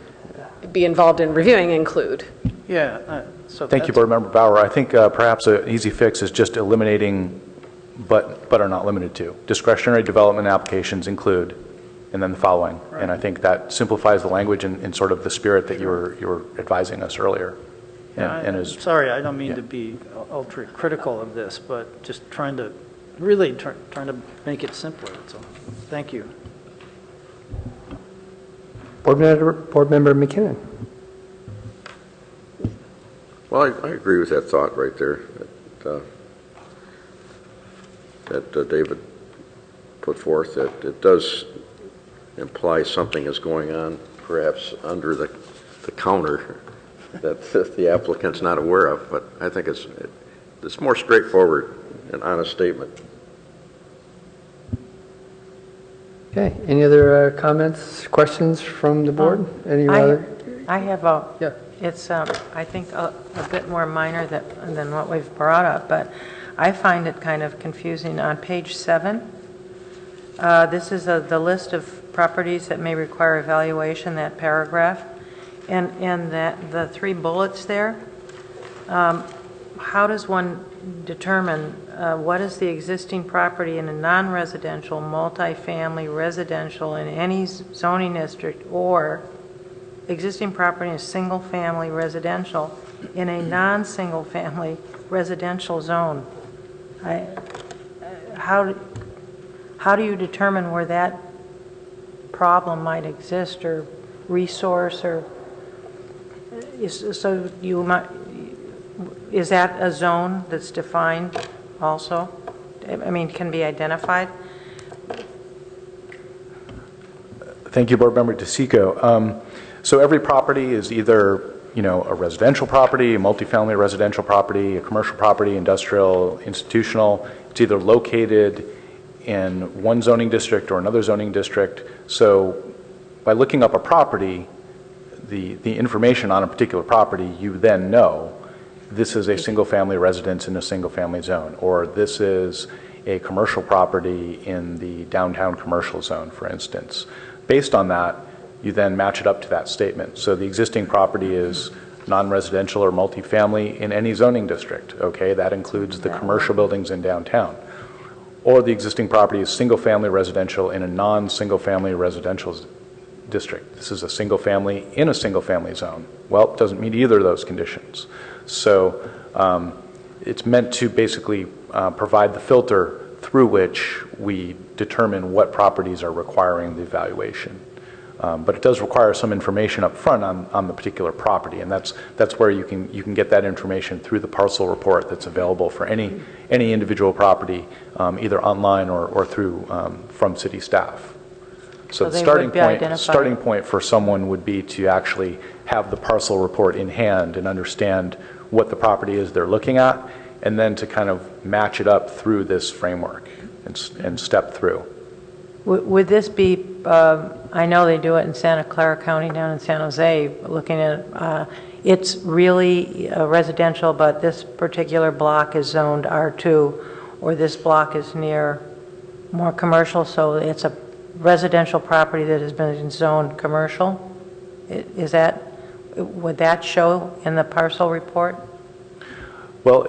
be involved in reviewing include. Yeah. Thank you, Board Member Bauer. I think perhaps an easy fix is just eliminating but are not limited to. Discretionary development applications include, and then the following. Right. And I think that simplifies the language in sort of the spirit that you were advising us earlier. Yeah, sorry, I don't mean to be ultra critical of this, but just trying to really trying to make it simpler. So, thank you. Board Member McKinnon. Well, I agree with that thought right there that David put forth, that it does imply something is going on perhaps under the counter that the applicant's not aware of, but I think it's more straightforward, an honest statement. Okay, any other comments, questions from the board? I have it's I think a bit more minor than what we've brought up, but I find it kind of confusing. On page 7, this is the list of properties that may require evaluation, that paragraph, and that the 3 bullets there. How does one determine what is the existing property in a non-residential, multifamily, residential in any zoning district, or existing property in a single-family residential in a non-single-family residential zone? How do you determine where that problem might exist, or resource, or is that a zone that's defined also? I mean, can be identified? Thank you, Board Member DeSico. So every property is either, a residential property, a multifamily residential property, a commercial property, industrial, institutional. It's either located in one zoning district or another zoning district. So by looking up a property, the information on a particular property, you then know this is a single-family residence in a single-family zone, or this is a commercial property in the downtown commercial zone, for instance. Based on that, you then match it up to that statement. So the existing property is non-residential or multifamily in any zoning district, okay? That includes the commercial buildings in downtown. Or the existing property is single-family residential in a non-single-family residential district. This is a single-family in a single-family zone. Well, it doesn't meet either of those conditions. So it's meant to basically provide the filter through which we determine what properties are requiring the evaluation. But it does require some information up front on the particular property, and that's where you can get that information through the parcel report that's available for any individual property, either online or through from city staff. So the starting point for someone would be to actually have the parcel report in hand and understand what the property is they're looking at, and then to kind of match it up through this framework and step through. Would this be, I know they do it in Santa Clara County down in San Jose, looking at, it's really residential, but this particular block is zoned R2, or this block is near more commercial, so it's a residential property that has been zoned commercial? Is that, would that show in the parcel report? Well,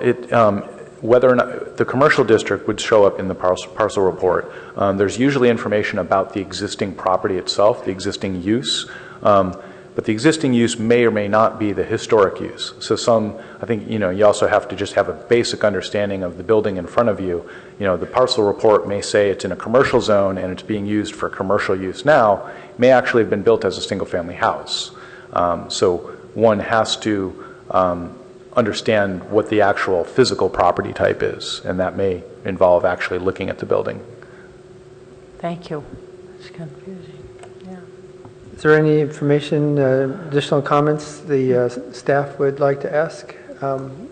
whether or not the commercial district would show up in the parcel report. There's usually information about the existing property itself, the existing use, but the existing use may or may not be the historic use. So I think, you also have to just have a basic understanding of the building in front of you. The parcel report may say it's in a commercial zone and it's being used for commercial use now. It may actually have been built as a single-family house. So one has to understand what the actual physical property type is, and that may involve actually looking at the building. Thank you. It's confusing. Yeah. Is there any information, additional comments the staff would like to ask? And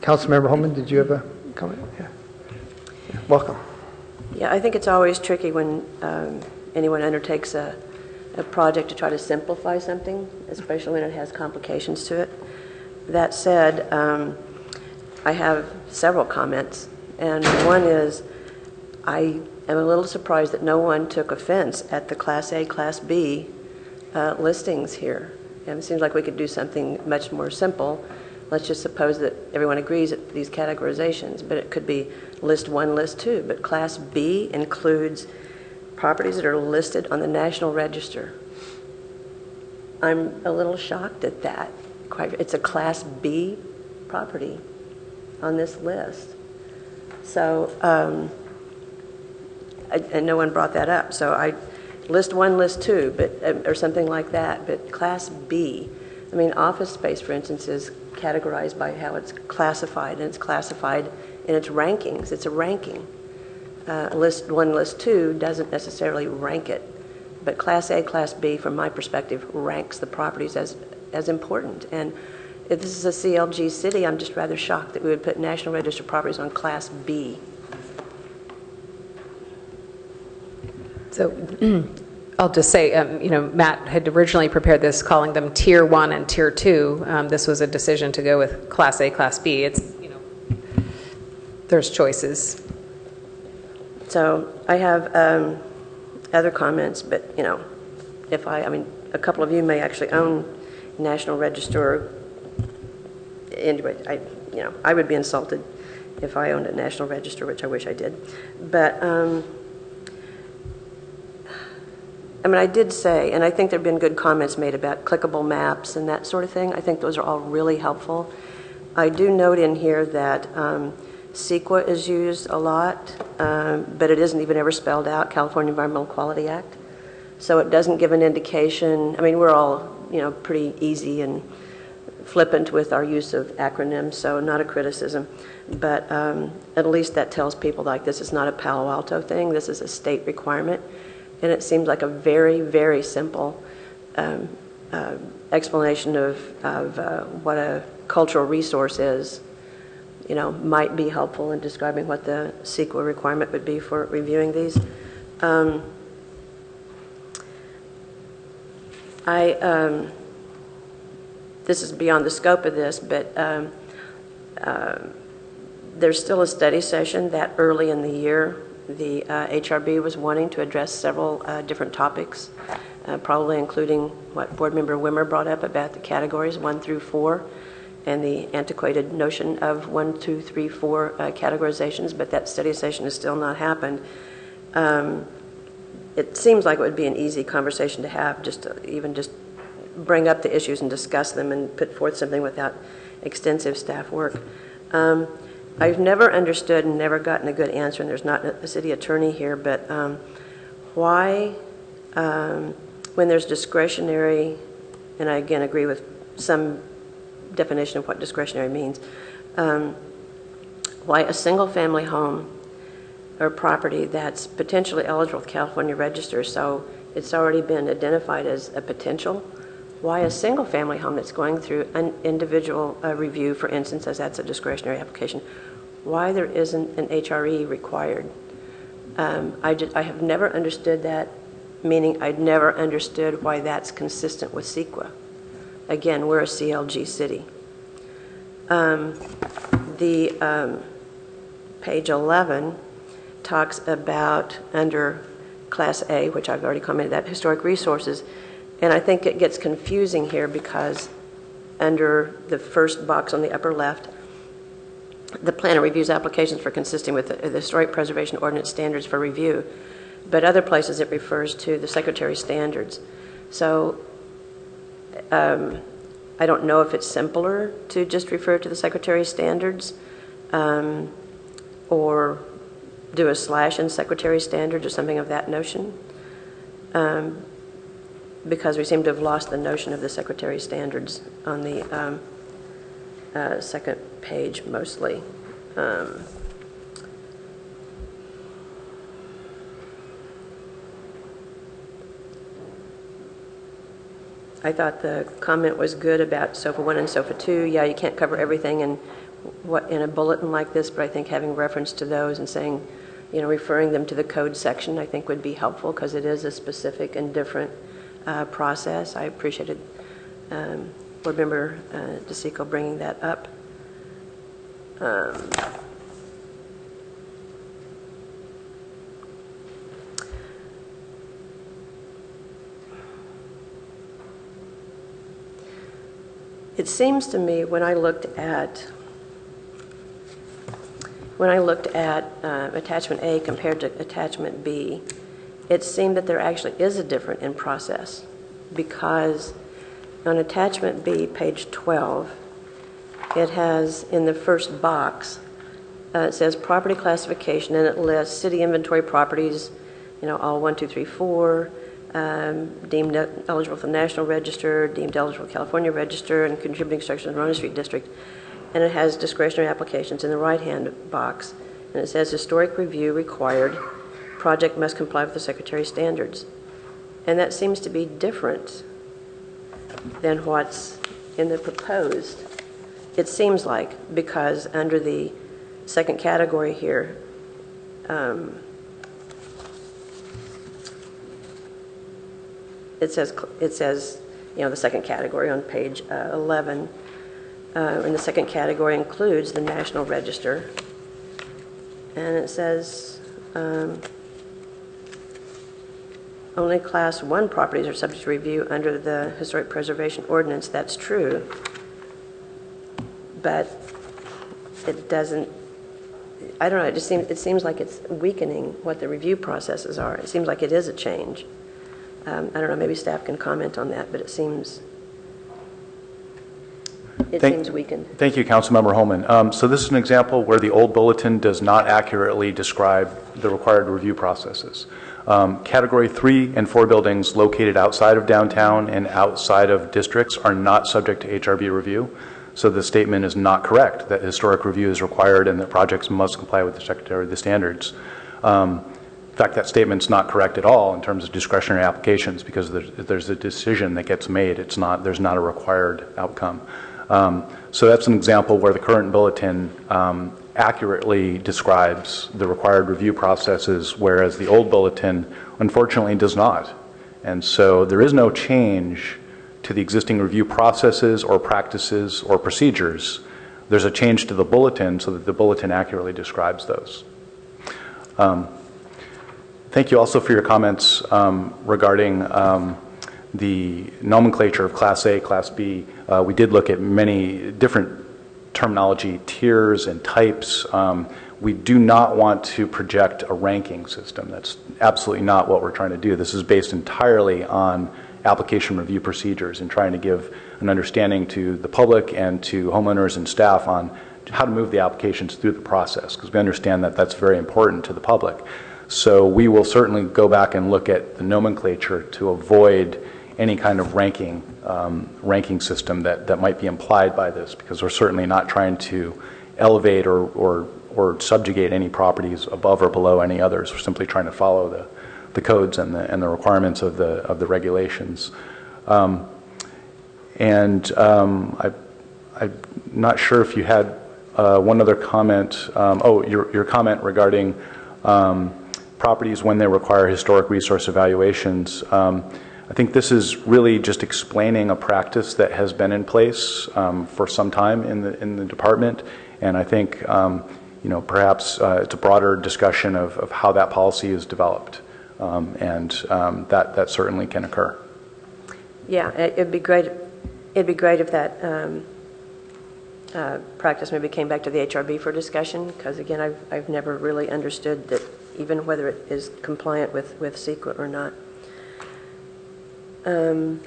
Councilmember Holman, did you have a comment? Yeah. Welcome. Yeah, I think it's always tricky when anyone undertakes a project to try to simplify something, especially when it has complications to it. That said, I have several comments, and one is I am a little surprised that no one took offense at the Class A, Class B listings here. And it seems like we could do something much more simple. Let's just suppose that everyone agrees at these categorizations, but it could be list 1, list 2, but Class B includes properties that are listed on the National Register. I'm a little shocked at that. It's a Class B property on this list. So, and no one brought that up. So I list 1, list 2, but or something like that. But Class B, I mean, office space, for instance, is categorized by how it's classified, and it's classified in its rankings. It's a ranking. List 1, list 2 doesn't necessarily rank it, but Class A, Class B, from my perspective, ranks the properties as important. And if this is a CLG city, I'm just rather shocked that we would put National Register properties on Class B. So I'll just say, Matt had originally prepared this calling them Tier 1 and Tier 2. This was a decision to go with Class A, Class B. It's, there's choices. So I have other comments, but, I mean, a couple of you may actually own National Register. Anyway, I would be insulted if I owned a National Register, which I wish I did. But, I mean, I did say, and I think there have been good comments made about clickable maps and that sort of thing. I think those are all really helpful. I do note in here that CEQA is used a lot, but it isn't even ever spelled out, California Environmental Quality Act. So it doesn't give an indication. I mean, we're all, pretty easy and flippant with our use of acronyms, so not a criticism. But at least that tells people like this is not a Palo Alto thing, this is a state requirement. And it seems like a very, very simple explanation of what a cultural resource is, you know, might be helpful in describing what the CEQA requirement would be for reviewing these. This is beyond the scope of this, but there's still a study session that early in the year the HRB was wanting to address several different topics, probably including what Board Member Wimmer brought up about the categories 1 through 4 and the antiquated notion of 1, 2, 3, 4 categorizations, but that study session has still not happened. It seems like it would be an easy conversation to have, just to even just bring up the issues and discuss them and put forth something without extensive staff work. I've never understood and never gotten a good answer, and there's not a city attorney here, but why, when there's discretionary, and I again agree with some definition of what discretionary means, why a single family home or property that's potentially eligible with California Register, so it's already been identified as a potential, why a single family home that's going through an individual review, for instance, as that's a discretionary application, why there isn't an HRE required? I have never understood that, meaning I'd never understood why that's consistent with CEQA. Again, we're a CLG city. Page 11 talks about, under Class A, which I've already commented that, historic resources, and I think it gets confusing here because under the first box on the upper left, the planner reviews applications for consisting with the Historic Preservation Ordinance standards for review, but other places it refers to the Secretary's standards. So I don't know if it's simpler to just refer to the Secretary's standards or do a slash in Secretary's standards or something of that notion, because we seem to have lost the notion of the Secretary's standards on the second page mostly. I thought the comment was good about SOFA 1 and SOFA 2. Yeah, you can't cover everything in a bulletin like this, but I think having reference to those and saying, you know, referring them to the code section I think would be helpful because it is a specific and different process. I appreciated Board Member DeSico bringing that up. It seems to me when I looked at attachment A compared to attachment B, it seemed that there actually is a difference in process, because on attachment B, page 12, it has in the first box, it says property classification, and it lists city inventory properties, you know, all 1, 2, 3, 4, deemed eligible for the National Register, deemed eligible for California Register, and contributing structures in the Rona Street District. And it has discretionary applications in the right-hand box. And it says historic review required, project must comply with the Secretary's standards. And that seems to be different than what's in the proposed. It seems like, because under the second category here, it says, you know, the second category on page 11, and the second category includes the National Register, and it says only Class 1 properties are subject to review under the Historic Preservation Ordinance. That's true, but it doesn't, I don't know, it seems like it's weakening what the review processes are. It seems like it is a change. I don't know, maybe staff can comment on that, but it seems weakened. Thank you, Councilmember Holman. So this is an example where the old bulletin does not accurately describe the required review processes. Category 3 and 4 buildings located outside of downtown and outside of districts are not subject to HRB review. So the statement is not correct that historic review is required and that projects must comply with the Secretary of the Standards. In fact, that statement's not correct at all in terms of discretionary applications, because there's a decision that gets made. There's not a required outcome. So that's an example where the current bulletin accurately describes the required review processes, whereas the old bulletin unfortunately does not. And so there is no change to the existing review processes or practices or procedures. There's a change to the bulletin so that the bulletin accurately describes those. Thank you also for your comments regarding the nomenclature of Class A, Class B. We did look at many different terminology tiers and types. We do not want to project a ranking system. That's absolutely not what we're trying to do. This is based entirely on application review procedures and trying to give an understanding to the public and to homeowners and staff on how to move the applications through the process, because we understand that that's very important to the public. So we will certainly go back and look at the nomenclature to avoid any kind of ranking system that might be implied by this, because we're certainly not trying to elevate or subjugate any properties above or below any others. We're simply trying to follow the codes and the requirements of the regulations. I'm not sure if you had one other comment. Your comment regarding properties when they require historic resource evaluations. I think this is really just explaining a practice that has been in place for some time in the department, and I think perhaps it's a broader discussion of how that policy is developed, and that certainly can occur. Yeah, it'd be great. It'd be great if that practice maybe came back to the HRB for discussion, because again, I've never really understood that, even whether it is compliant with CEQA or not. I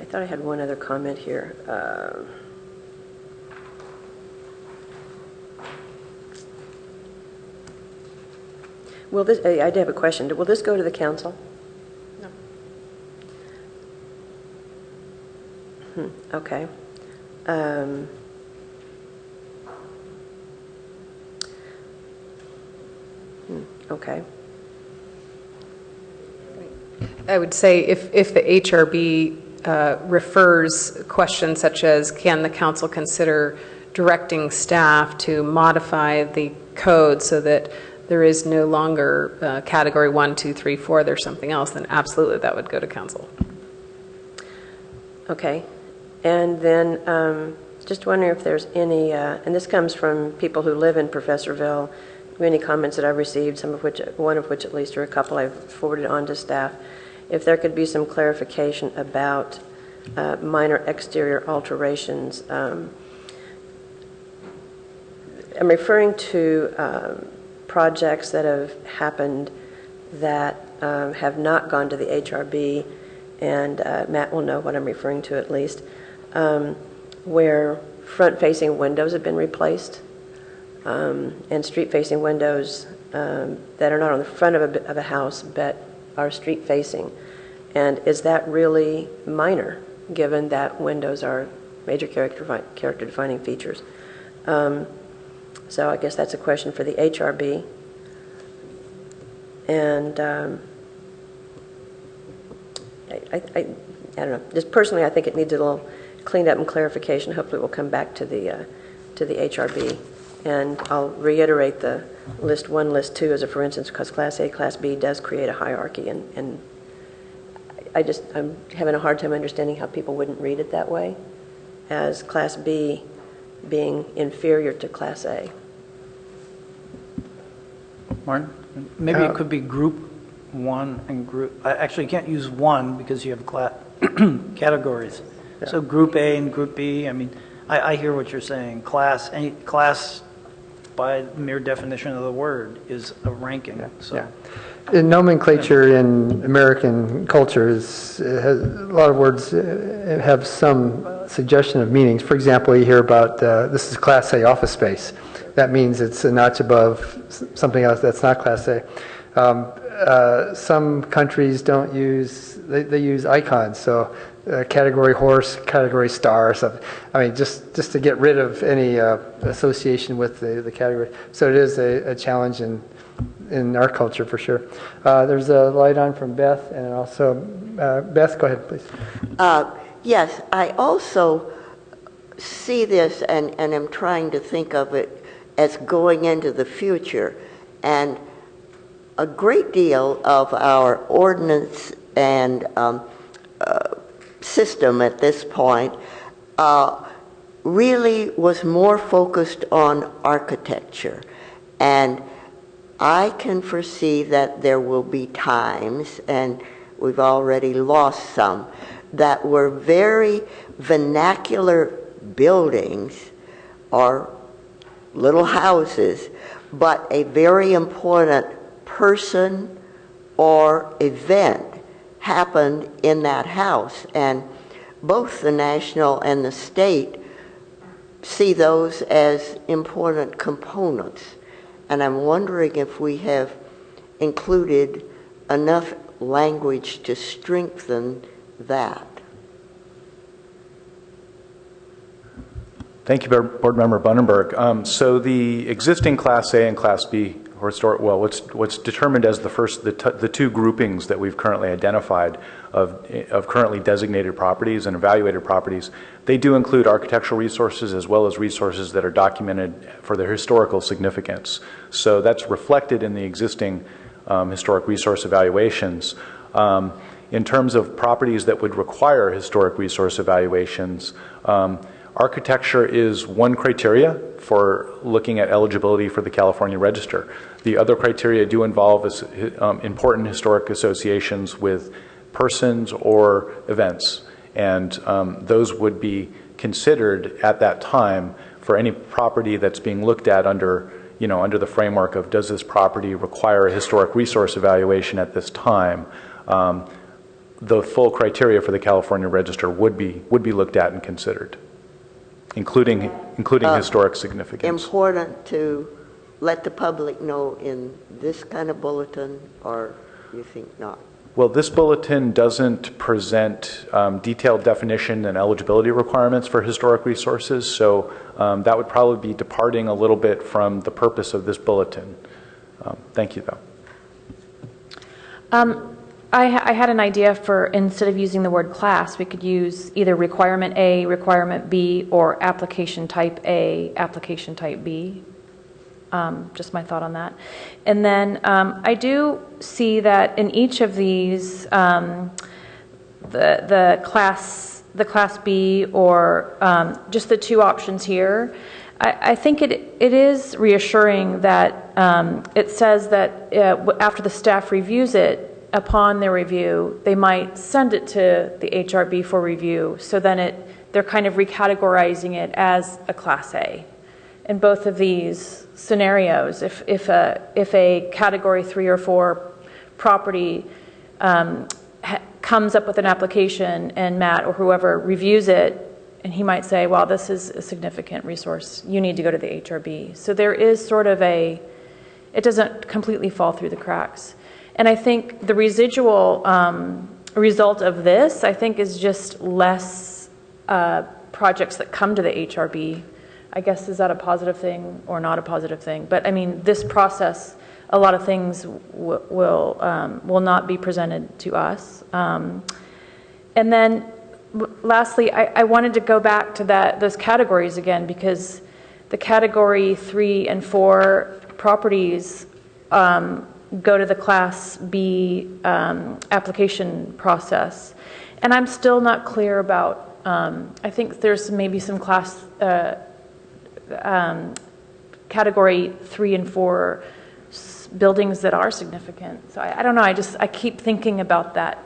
thought I had one other comment here. Will this? I do have a question. Will this go to the council? No. Okay. Okay. I would say if the HRB refers questions such as, can the council consider directing staff to modify the code so that there is no longer category 1, 2, 3, 4, there's something else, then absolutely that would go to council. Okay. And then just wondering if there's any, and this comes from people who live in Professorville, many comments that I've received, one of which at least, or a couple I've forwarded on to staff, if there could be some clarification about minor exterior alterations. I'm referring to projects that have happened that have not gone to the HRB, and Matt will know what I'm referring to at least, where front-facing windows have been replaced and street-facing windows that are not on the front of a house but are street-facing. And is that really minor, given that windows are major character-defining features? So I guess that's a question for the HRB. And I don't know. Just personally, I think it needs a little cleaned up and clarification. Hopefully, we'll come back to the HRB. And I'll reiterate the list 1, list 2 as a for instance, because Class A, Class B does create a hierarchy, and I'm having a hard time understanding how people wouldn't read it that way, as Class B being inferior to Class A. Martin? Maybe it could be Group 1 and Group... Actually, you can't use 1 because you have categories. Yeah. So Group A and Group B, I mean, I hear what you're saying. Any class, by mere definition of the word, is a ranking. Yeah. So. Yeah. In nomenclature in American culture has a lot of words have some suggestion of meanings. For example, you hear about this is Class A office space. That means it's a notch above something else that's not Class A. some countries don't use, they use icons, so category horse, category star, or something. I mean, just to get rid of any association with the category. So it is a challenge in our culture for sure. There's a light on from Beth, and also, Beth, go ahead, please. Yes, I also see this and am trying to think of it as going into the future. And a great deal of our ordinance and system at this point really was more focused on architecture. And I can foresee that there will be times, and we've already lost some, that were very vernacular buildings or little houses, but a very important person or event happened in that house. And both the national and the state see those as important components. And I'm wondering if we have included enough language to strengthen that. Thank you, Board Member Bunnenberg. So the existing Class A and Class B, or historic, well, what's determined as the two groupings that we've currently identified of currently designated properties and evaluated properties, they do include architectural resources as well as resources that are documented for their historical significance. So that's reflected in the existing historic resource evaluations. In terms of properties that would require historic resource evaluations, architecture is one criteria for looking at eligibility for the California Register. The other criteria do involve important historic associations with persons or events, and those would be considered at that time for any property that's being looked at under the framework of, does this property require a historic resource evaluation at this time? The full criteria for the California Register would be looked at and considered, including historic significance. Important to let the public know in this kind of bulletin, or you think not? Well, this bulletin doesn't present detailed definition and eligibility requirements for historic resources, so that would probably be departing a little bit from the purpose of this bulletin. Thank you, though. I had an idea for, instead of using the word class, we could use either requirement A, requirement B, or application type A, application type B. Just my thought on that. And then I do see that in each of these, the class B, or just the two options here, I think it is reassuring that it says that after the staff reviews it, upon their review, they might send it to the HRB for review. So then they're kind of recategorizing it as a Class A. In both of these scenarios, if a Category 3 or 4 property comes up with an application and Matt or whoever reviews it, and he might say, well, this is a significant resource, you need to go to the HRB. So there is sort of it doesn't completely fall through the cracks. And I think the residual result of this, I think, is just less projects that come to the HRB. I guess, is that a positive thing or not a positive thing? But I mean, this process, a lot of things will not be presented to us. And then lastly, I wanted to go back to those categories again, because the Category 3 and 4 properties go to the Class B application process. And I'm still not clear about, I think there's maybe some Category 3 and 4 buildings that are significant. So I don't know, I keep thinking about that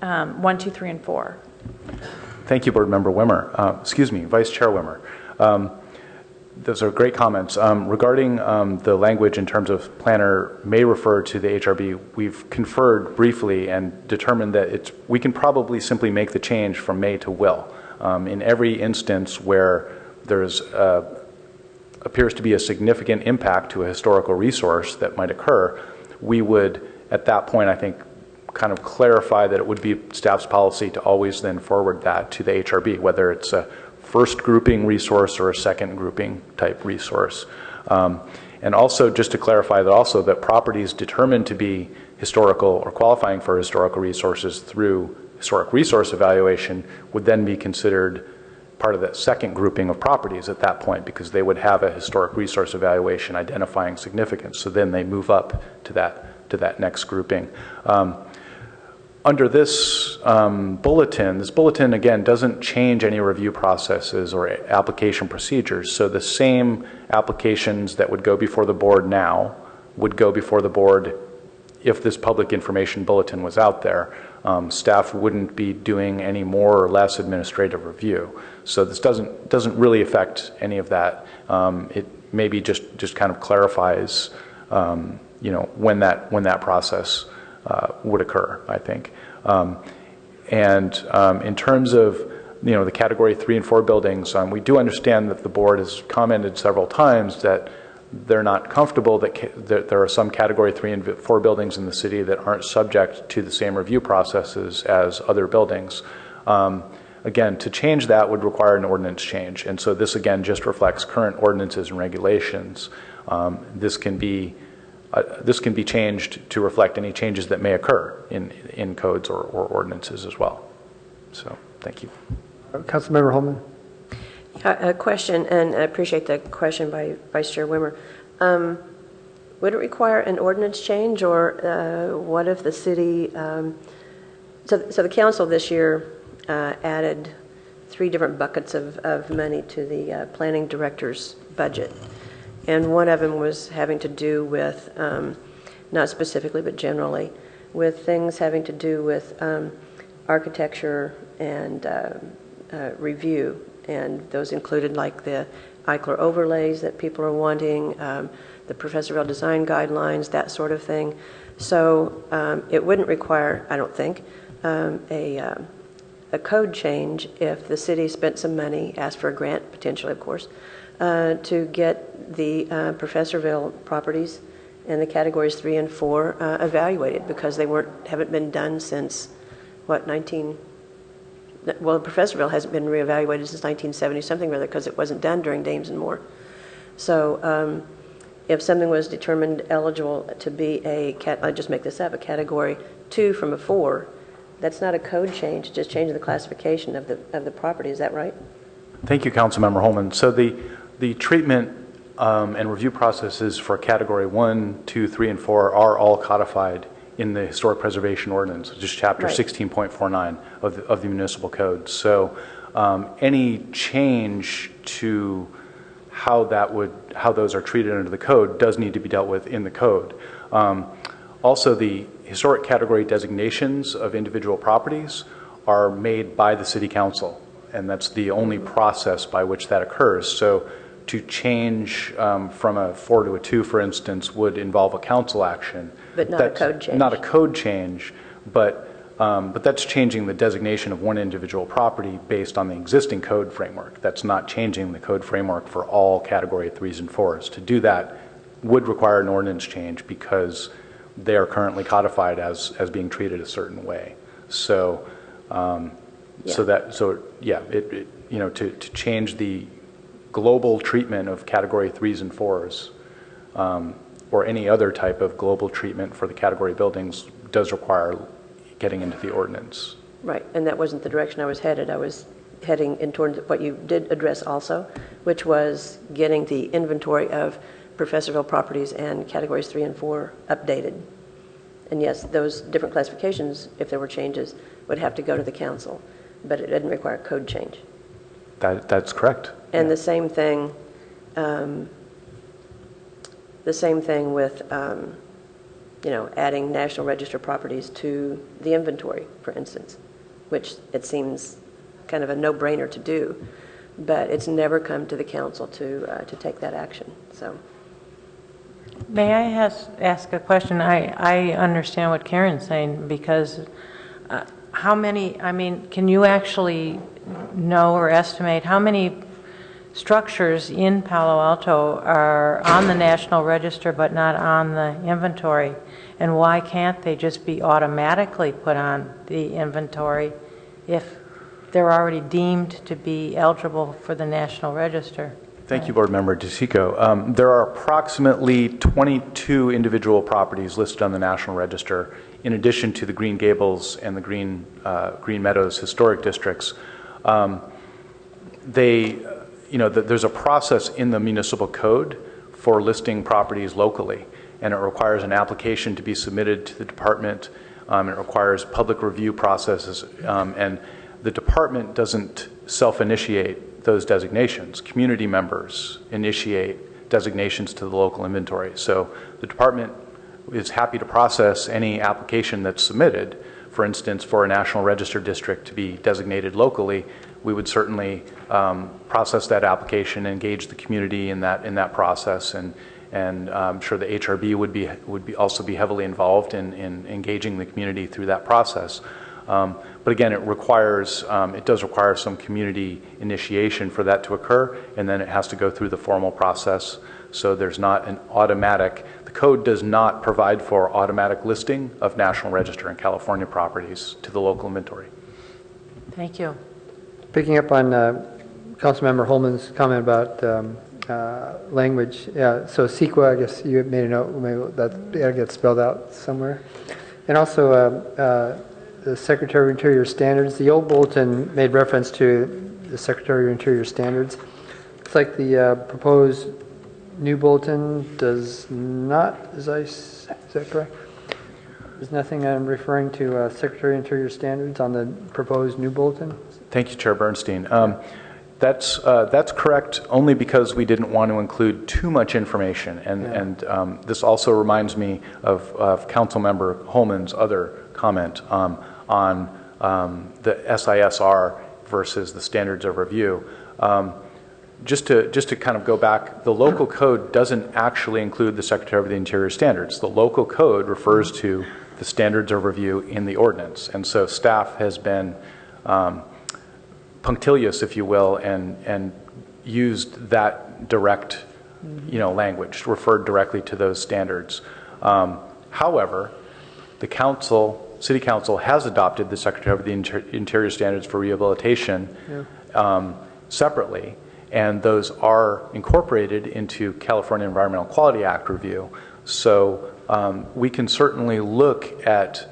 1, 2, 3, and 4. Thank you, Board Member Wimmer. Vice Chair Wimmer. Those are great comments. Regarding the language in terms of planner may refer to the HRB, we've conferred briefly and determined that we can probably simply make the change from may to will. In every instance where there's appears to be a significant impact to a historical resource that might occur, we would, at that point, I think, kind of clarify that it would be staff's policy to always then forward that to the HRB, whether it's a first grouping resource or a second grouping type resource. And also, just to clarify that properties determined to be historical or qualifying for historical resources through historic resource evaluation would then be considered part of that second grouping of properties at that point, because they would have a historic resource evaluation identifying significance. So then they move up to that next grouping. Under this bulletin, again, doesn't change any review processes or application procedures. So the same applications that would go before the board now would go before the board if this public information bulletin was out there. Staff wouldn't be doing any more or less administrative review. So this doesn't really affect any of that. It maybe just kind of clarifies, when that process would occur, I think. In terms of the category 3 and 4 buildings, we do understand that the board has commented several times that they're not comfortable that there are some category 3 and 4 buildings in the city that aren't subject to the same review processes as other buildings. Again, to change that would require an ordinance change, and so this again just reflects current ordinances and regulations. This can be changed to reflect any changes that may occur in codes or ordinances as well. So, thank you. Councilmember Holman. A question, and I appreciate the question by Vice Chair Wimmer. Would it require an ordinance change, or what if the city, so the council this year added 3 different buckets of money to the planning director's budget. And one of them was having to do with, not specifically but generally, with things having to do with architecture and review. And those included like the Eichler overlays that people are wanting, the Professorville design guidelines, that sort of thing. So it wouldn't require, I don't think, a code change if the city spent some money, asked for a grant, potentially of course, to get the Professorville properties and the categories 3 and 4 evaluated, because they haven't been done since, what, Professorville hasn't been reevaluated since 1970 something rather, because it wasn't done during Dames and Moore. So if something was determined eligible to be I just make this up, a category 2 from a 4, that's not a code change, just changing the classification of the property. Is that right? Thank you, Councilmember Holman. So the treatment and review processes for category 1, 2, 3, and 4 are all codified in the Historic Preservation Ordinance, which is chapter 16.49 of the municipal code. So any change to how those are treated under the code does need to be dealt with in the code. Also, the historic category designations of individual properties are made by the City Council, and that's the only process by which that occurs. So to change from a 4 to a 2, for instance, would involve a council action. But not a code change. Not a code change, but that's changing the designation of one individual property based on the existing code framework. That's not changing the code framework for all category 3s and 4s. To do that would require an ordinance change because they are currently codified as being treated a certain way. So, to change the global treatment of category 3s and 4s, or any other type of global treatment for the category buildings does require getting into the ordinance. Right, and that wasn't the direction I was headed. I was heading in towards what you did address also, which was getting the inventory of Professorville properties and categories 3 and 4 updated. And yes, those different classifications, if there were changes, would have to go to the council, but it didn't require a code change. That's correct. And the same thing with, adding National Register properties to the inventory, for instance, which it seems kind of a no-brainer to do, but it's never come to the council to take that action. So, may I ask a question? I understand what Karen's saying, because how many, can you actually know or estimate how many structures in Palo Alto are on the National Register but not on the inventory. And why can't they just be automatically put on the inventory if they're already deemed to be eligible for the National Register? Thank you, Board Member DeSico. There are approximately 22 individual properties listed on the National Register, in addition to the Green Gables and the Green Meadows historic districts. There's a process in the municipal code for listing properties locally, and it requires an application to be submitted to the department. It requires public review processes, and the department doesn't self-initiate those designations. Community members initiate designations to the local inventory. So the department is happy to process any application that's submitted. For instance, for a National Register district to be designated locally, we would certainly process that application, engage the community in that process, and I'm sure the HRB would also be heavily involved in engaging the community through that process. But again, it does require some community initiation for that to occur, and then it has to go through the formal process. So there's not an automatic. The code does not provide for automatic listing of National Register and California properties to the local inventory. Thank you. Picking up on Councilmember Holman's comment about language, so CEQA, I guess you made a note, maybe that gets spelled out somewhere. And also the Secretary of Interior standards. The old bulletin made reference to the Secretary of Interior standards. It's like the proposed new bulletin does not, is that correct? There's nothing I'm referring to Secretary of Interior standards on the proposed new bulletin? Thank you, Chair Bernstein. That's correct only because we didn't want to include too much information. And this also reminds me of Councilmember Holman's other comment on the SISR versus the standards of review. Just to kind of go back, the local code doesn't actually include the Secretary of the Interior standards. The local code refers to the standards of review in the ordinance. And so staff has been punctilious, if you will, and used that direct language, referred directly to those standards. However, the City Council has adopted the Secretary of the Interior standards for rehabilitation separately, and those are incorporated into California Environmental Quality Act review. So we can certainly look at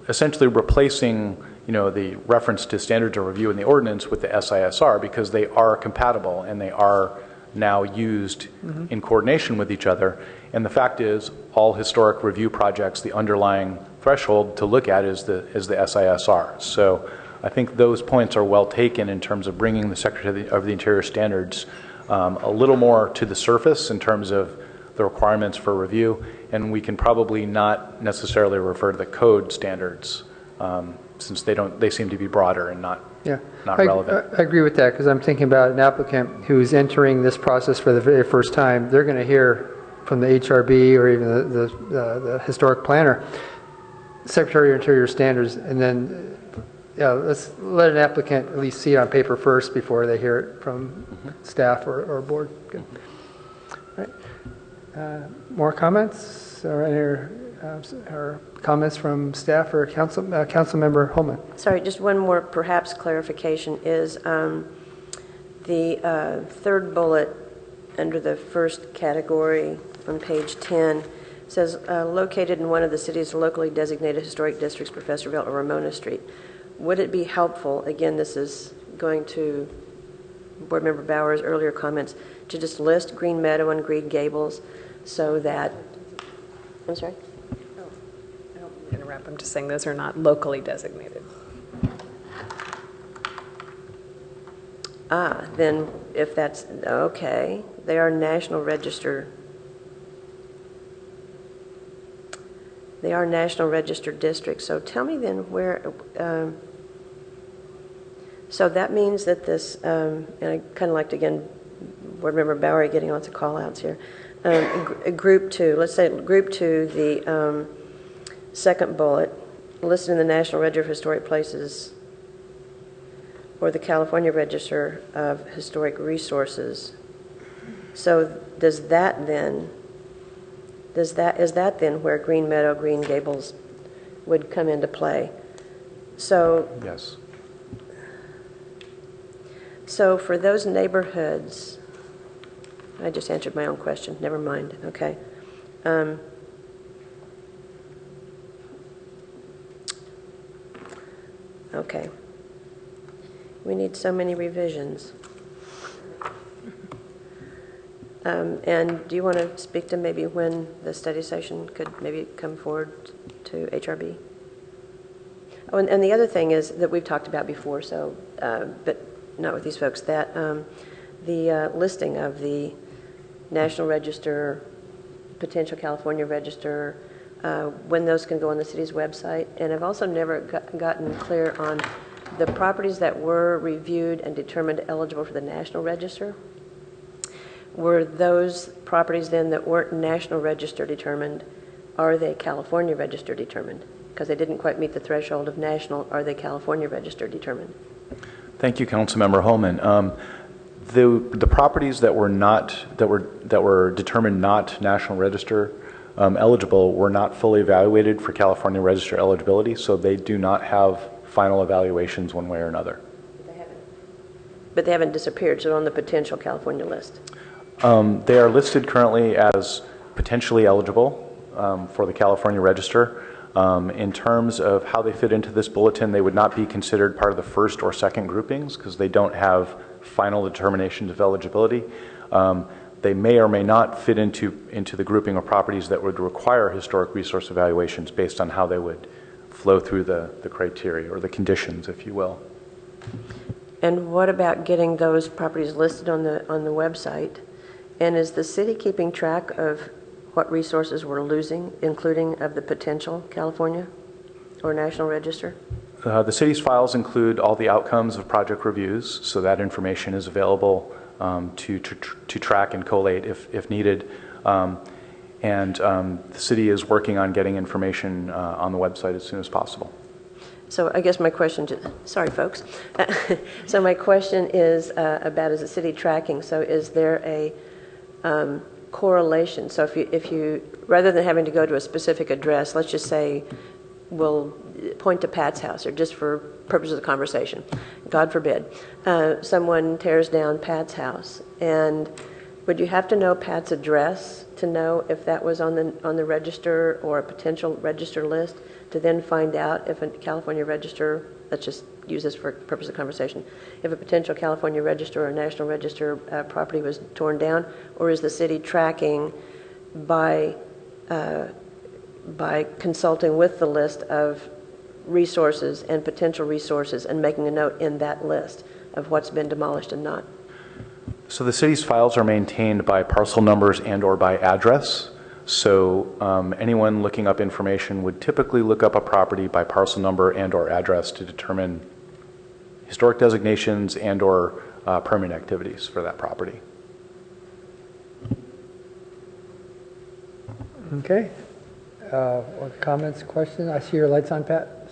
essentially replacing the reference to standards of review in the ordinance with the SISR, because they are compatible and they are now used in coordination with each other. And the fact is, all historic review projects, the underlying threshold to look at is the SISR. So I think those points are well taken in terms of bringing the Secretary of the Interior standards a little more to the surface in terms of the requirements for review, and we can probably not necessarily refer to the code standards since they seem to be broader and not relevant. I agree with that, because I'm thinking about an applicant who's entering this process for the very first time. They're going to hear from the HRB or even the historic planner, Secretary of Interior standards, and then let's let an applicant at least see it on paper first before they hear it from staff or board. Good. All right. More comments or comments from staff or Councilmember Holman? Sorry, just one more perhaps clarification is the third bullet under the first category on page 10 says located in one of the city's locally designated historic districts, Professorville or Ramona Street. Would it be helpful, again, this is going to Board Member Bauer's earlier comments, to just list Green Meadow and Green Gables so that, I'm sorry? I don't mean to interrupt. I'm just saying those are not locally designated. Then if that's, okay, they are National Register. They are National Register districts. So tell me then where, so that means that this, and I kind of liked, again, Board Member Bowery getting lots of call-outs here. Group 2, let's say Group 2, the second bullet, listed in the National Register of Historic Places or the California Register of Historic Resources. So is that then where Green Meadow, Green Gables would come into play? So Yes. So for those neighborhoods, I just answered my own question. Never mind. Okay. Okay. We need so many revisions. And do you want to speak to maybe when the study session could maybe come forward to HRB? Oh, and the other thing is that we've talked about before, so, but not with these folks, that the listing of the National Register, potential California Register, when those can go on the city's website. And I've also never gotten clear on the properties that were reviewed and determined eligible for the National Register. Were those properties then that weren't National Register determined, are they California Register determined? Because they didn't quite meet the threshold of national, are they California Register determined? Thank you, Councilmember Holman. The properties that were determined not National Register eligible were not fully evaluated for California Register eligibility, so they do not have final evaluations one way or another. But they haven't disappeared, so they're on the potential California list. They are listed currently as potentially eligible for the California Register. In terms of how they fit into this bulletin, they would not be considered part of the first or second groupings because they don't have final determinations of eligibility. They may or may not fit into the grouping of properties that would require historic resource evaluations based on how they would flow through the criteria or the conditions, if you will. And what about getting those properties listed on the website? And is the city keeping track of what resources we're losing, including of the potential California or National Register? The city's files include all the outcomes of project reviews, so that information is available to track and collate if needed. The city is working on getting information on the website as soon as possible. So I guess my question, sorry folks. So my question is about, is the city tracking? So is there a correlation? So if you, rather than having to go to a specific address, let's just say we'll point to Pat's house, or just for purposes of the conversation, God forbid, someone tears down Pat's house, and would you have to know Pat's address to know if that was on the register or a potential register list, to then find out if a California Register, let's just use this for purpose of conversation, if a potential California Register or National Register property was torn down? Or is the city tracking by consulting with the list of resources and potential resources and making a note in that list of what's been demolished and not? So the city's files are maintained by parcel numbers and or by address. So anyone looking up information would typically look up a property by parcel number and or address to determine historic designations and or permit activities for that property. Okay. Comments, questions? I see your lights on, Pat.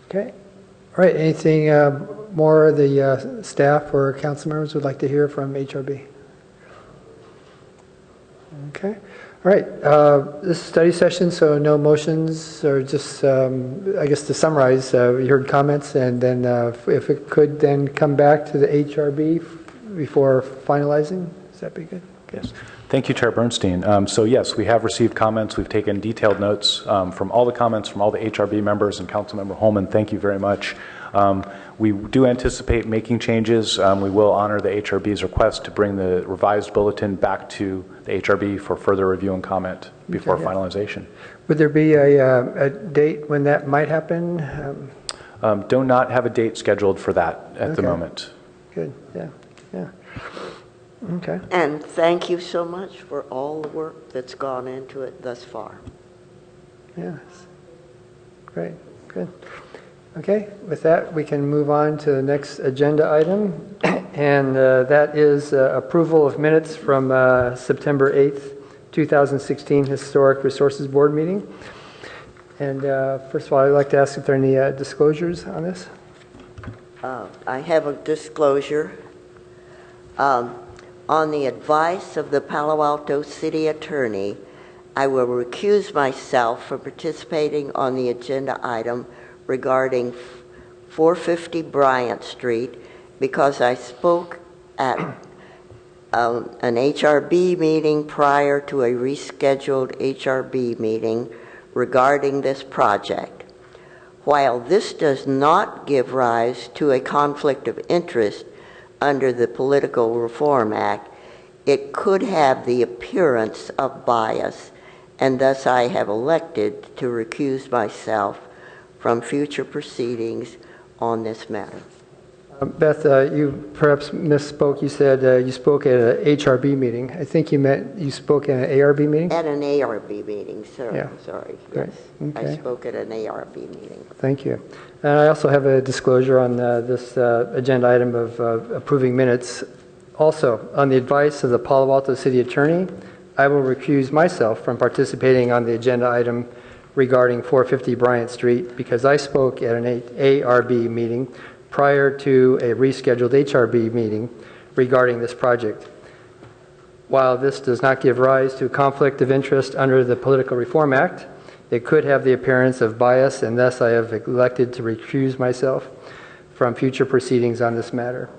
Okay. All right. Anything more the staff or council members would like to hear from HRB? Okay. All right. This is a study session, so no motions, or just, I guess to summarize, you heard comments, and then if it could then come back to the HRB before finalizing, does that be good? Okay. Yes. Thank you, Chair Bernstein. So yes, we have received comments. We've taken detailed notes from all the comments from all the HRB members and Councilmember Holman. Thank you very much. We do anticipate making changes. We will honor the HRB's request to bring the revised bulletin back to the HRB for further review and comment before finalization. Would there be a date when that might happen? Do not have a date scheduled for that at the moment. Good. Yeah. Yeah. Okay. And thank you so much for all the work that's gone into it thus far. Yes. Great. Good. Okay. With that, we can move on to the next agenda item, and that is approval of minutes from September 8th, 2016 Historic Resources Board meeting. And first of all, I'd like to ask if there are any disclosures on this. I have a disclosure. On the advice of the Palo Alto City Attorney, I will recuse myself from participating on the agenda item regarding 450 Bryant Street because I spoke at an HRB meeting prior to a rescheduled HRB meeting regarding this project. While this does not give rise to a conflict of interest under the Political Reform Act, it could have the appearance of bias, and thus I have elected to recuse myself from future proceedings on this matter. Beth, you perhaps misspoke. You said you spoke at an HRB meeting. I think you meant you spoke at an ARB meeting? At an ARB meeting, sir. Yeah. Sorry. Great. Yes. Okay. I spoke at an ARB meeting. Thank you. And I also have a disclosure on this agenda item of approving minutes. Also, on the advice of the Palo Alto City Attorney, I will recuse myself from participating on the agenda item regarding 450 Bryant Street because I spoke at an ARB meeting prior to a rescheduled HRB meeting regarding this project. While this does not give rise to a conflict of interest under the Political Reform Act, it could have the appearance of bias, and thus I have elected to recuse myself from future proceedings on this matter.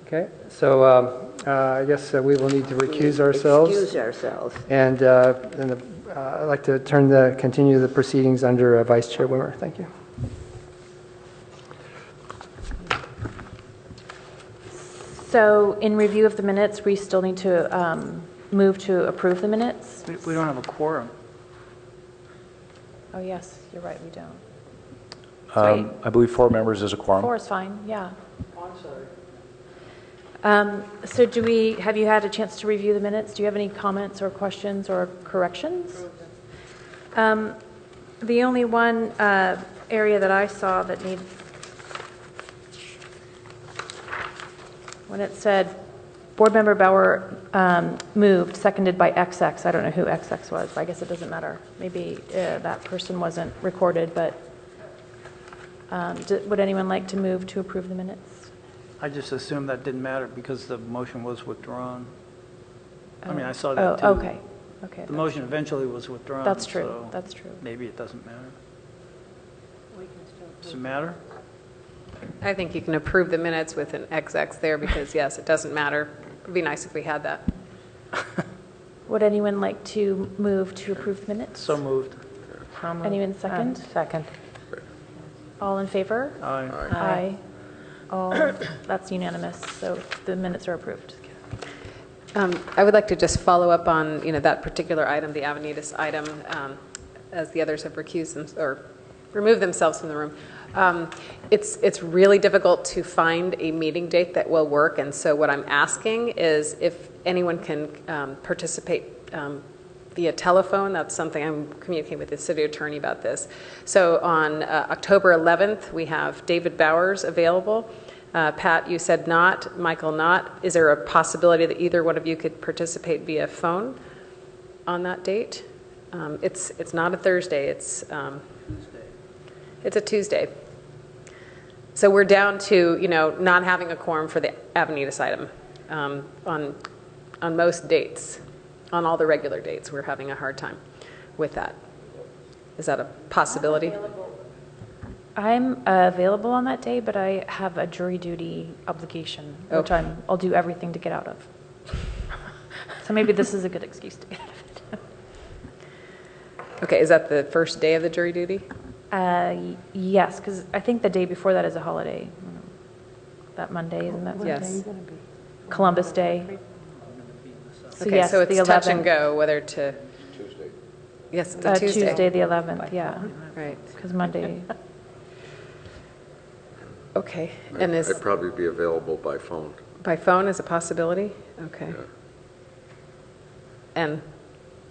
Okay, so I guess we will need to recuse ourselves. Excuse ourselves. And I'd like to continue the proceedings under Vice Chair Wimmer. Thank you. So in review of the minutes, we still need to move to approve the minutes? We don't have a quorum. Oh, yes, you're right, we don't. I believe 4 members is a quorum. 4 is fine, yeah. So have you had a chance to review the minutes? Do you have any comments or questions or corrections? The only one area that I saw that needs, when it said Board Member Bauer moved, seconded by XX. I don't know who XX was. I guess it doesn't matter. Maybe that person wasn't recorded, but would anyone like to move to approve the minutes? I just assumed that didn't matter because the motion was withdrawn. I mean, I saw Oh, that too. okay. Okay. The motion eventually was withdrawn. That's true. so That's true. Maybe it doesn't matter. Does it matter? I think you can approve the minutes with an XX there because, yes, it doesn't matter. It would be nice if we had that. Would anyone like to move to approve the minutes? So moved. Anyone second? Second. All in favor? Aye. Aye. All, that's unanimous, so the minutes are approved. I would like to just follow up on, that particular item, the Avenidas item, as the others have recused them or removed themselves from the room. It's really difficult to find a meeting date that will work, and so what I'm asking is if anyone can participate via telephone. That's something I'm communicating with the city attorney about this. So on October 11th, we have David Bowers available. Pat, you said not. Michael, not. Is there a possibility that either one of you could participate via phone on that date? It's not a Thursday. It's a Tuesday. So we're down to not having a quorum for the Avenidas item on most dates. On all the regular dates, we're having a hard time with that. Is that a possibility? I'm available on that day, but I have a jury duty obligation, which I'll do everything to get out of. So maybe this is a good excuse to get out of it. Okay, is that the first day of the jury duty? Yes, because I think the day before that is a holiday. That Monday, isn't that? Yes. Columbus Day. So Okay, yes, so it's the touch 11th. and go whether to... Tuesday. Yes, it's a Tuesday. Tuesday, the 11th, yeah, Right. because Monday. Okay, and is I'd probably be available by phone. by phone is a possibility? Okay. Yeah. And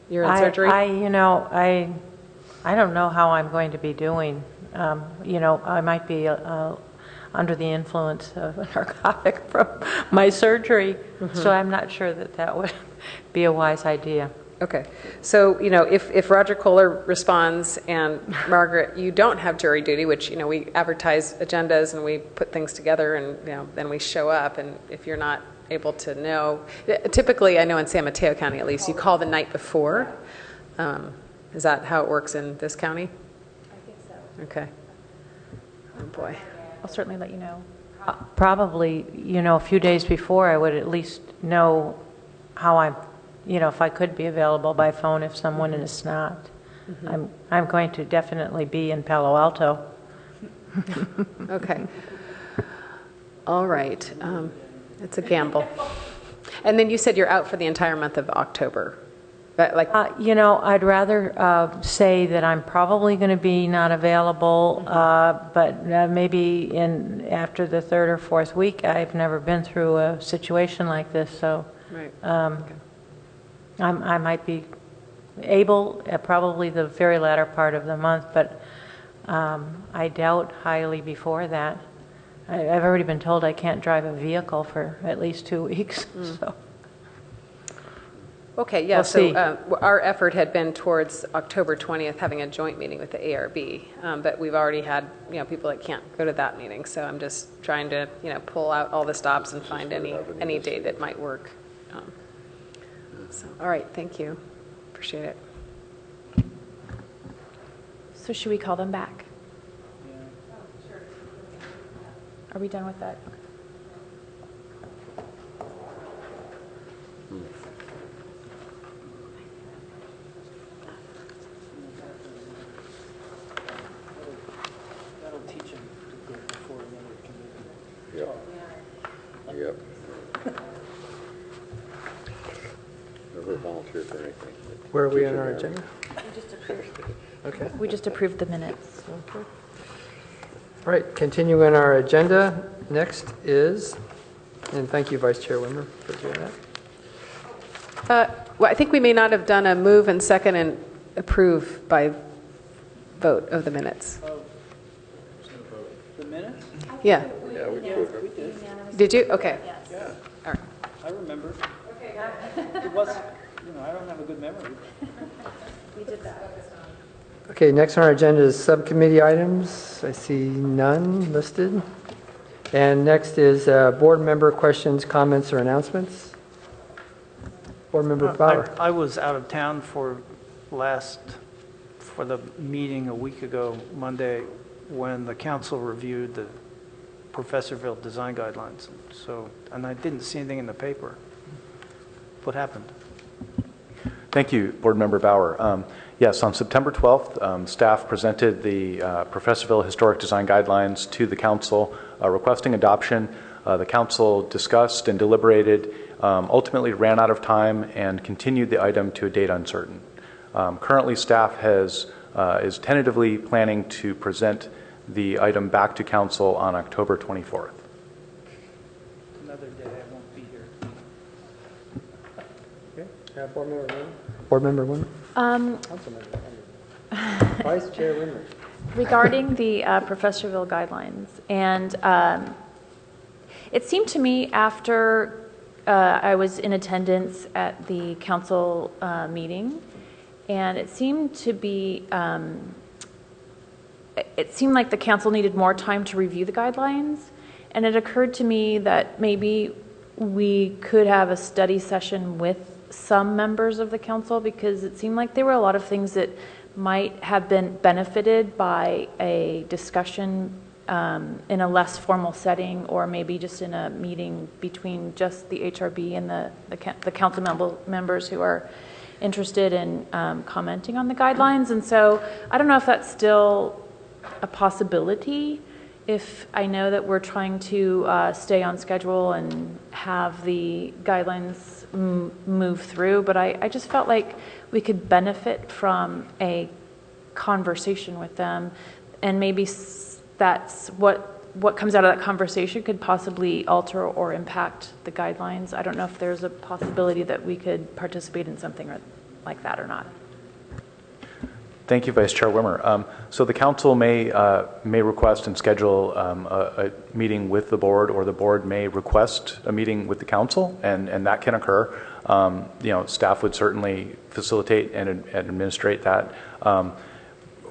you're in surgery? I don't know how I'm going to be doing. I might be under the influence of a narcotic from my surgery, so I'm not sure that would be a wise idea. Okay, so, if Roger Kohler responds and Margaret, you don't have jury duty, which, we advertise agendas and we put things together and, then we show up, and if you're not able to know, typically, I know in San Mateo County at least, you call the night before. Is that how it works in this county? I think so. Okay. Oh, boy. I'll certainly let you know. Probably, a few days before, I would at least know how I'm, if I could be available by phone if someone is not. I'm going to definitely be in Palo Alto. Okay. All right. It's a gamble. And then you said you're out for the entire month of October. But I'd rather say that I'm probably going to be not available, but maybe after the third or fourth week. I've never been through a situation like this, so right. Okay. I might be able probably the very latter part of the month, but I doubt highly before that. I've already been told I can't drive a vehicle for at least 2 weeks. So. Okay, yeah, We'll see. Our effort had been towards October 20th having a joint meeting with the ARB, but we've already had, people that can't go to that meeting, so I'm just trying to, pull out all the stops and find any day that might work. All right, thank you. Appreciate it. So should we call them back? Are we done with that? That'll teach him to go before another committee. Yep. Never volunteer for anything. Where are we on our agenda? Okay. We just approved the minutes. Okay. All right, continuing our agenda, next is, and thank you, Vice Chair Wimmer, for doing that. Well, I think we may not have done a move and second and approve by vote of the minutes. The minutes? Yeah. Yeah, we approved it. Did you? Okay. Yeah, All right. I remember. Okay. It was, I don't have a good memory. Okay, next on our agenda is subcommittee items. I see none listed. And next is board member questions, comments, or announcements. Board member Bauer. I was out of town for the meeting a week ago, Monday, when the council reviewed the Professorville design guidelines. And I didn't see anything in the paper. What happened? Thank you, Board Member Bauer. Yes, on September 12th, staff presented the Professorville Historic Design Guidelines to the council requesting adoption. The council discussed and deliberated, ultimately ran out of time and continued the item to a date uncertain. Currently, staff is tentatively planning to present the item back to council on October 24th. Another day I won't be here. Okay. Board member Wimmer. Board member Wimmer. Council member Wimmer. Vice Chair Wimmer. Regarding the Professorville guidelines, and it seemed to me after I was in attendance at the council meeting, and it seemed to be, it seemed like the council needed more time to review the guidelines, and it occurred to me that maybe we could have a study session with some members of the council, because it seemed like there were a lot of things that might have been benefited by a discussion in a less formal setting, or maybe just in a meeting between just the HRB and the council members who are interested in commenting on the guidelines. And so I don't know if that's still a possibility, if I know that we're trying to stay on schedule and have the guidelines move through, but I just felt like we could benefit from a conversation with them, and maybe that's what comes out of that conversation could possibly alter or impact the guidelines. I don't know if there's a possibility that we could participate in something like that or not. Thank you, Vice Chair Wimmer. So the council may request and schedule a meeting with the board, or the board may request a meeting with the council, and that can occur. Staff would certainly facilitate and administrate that.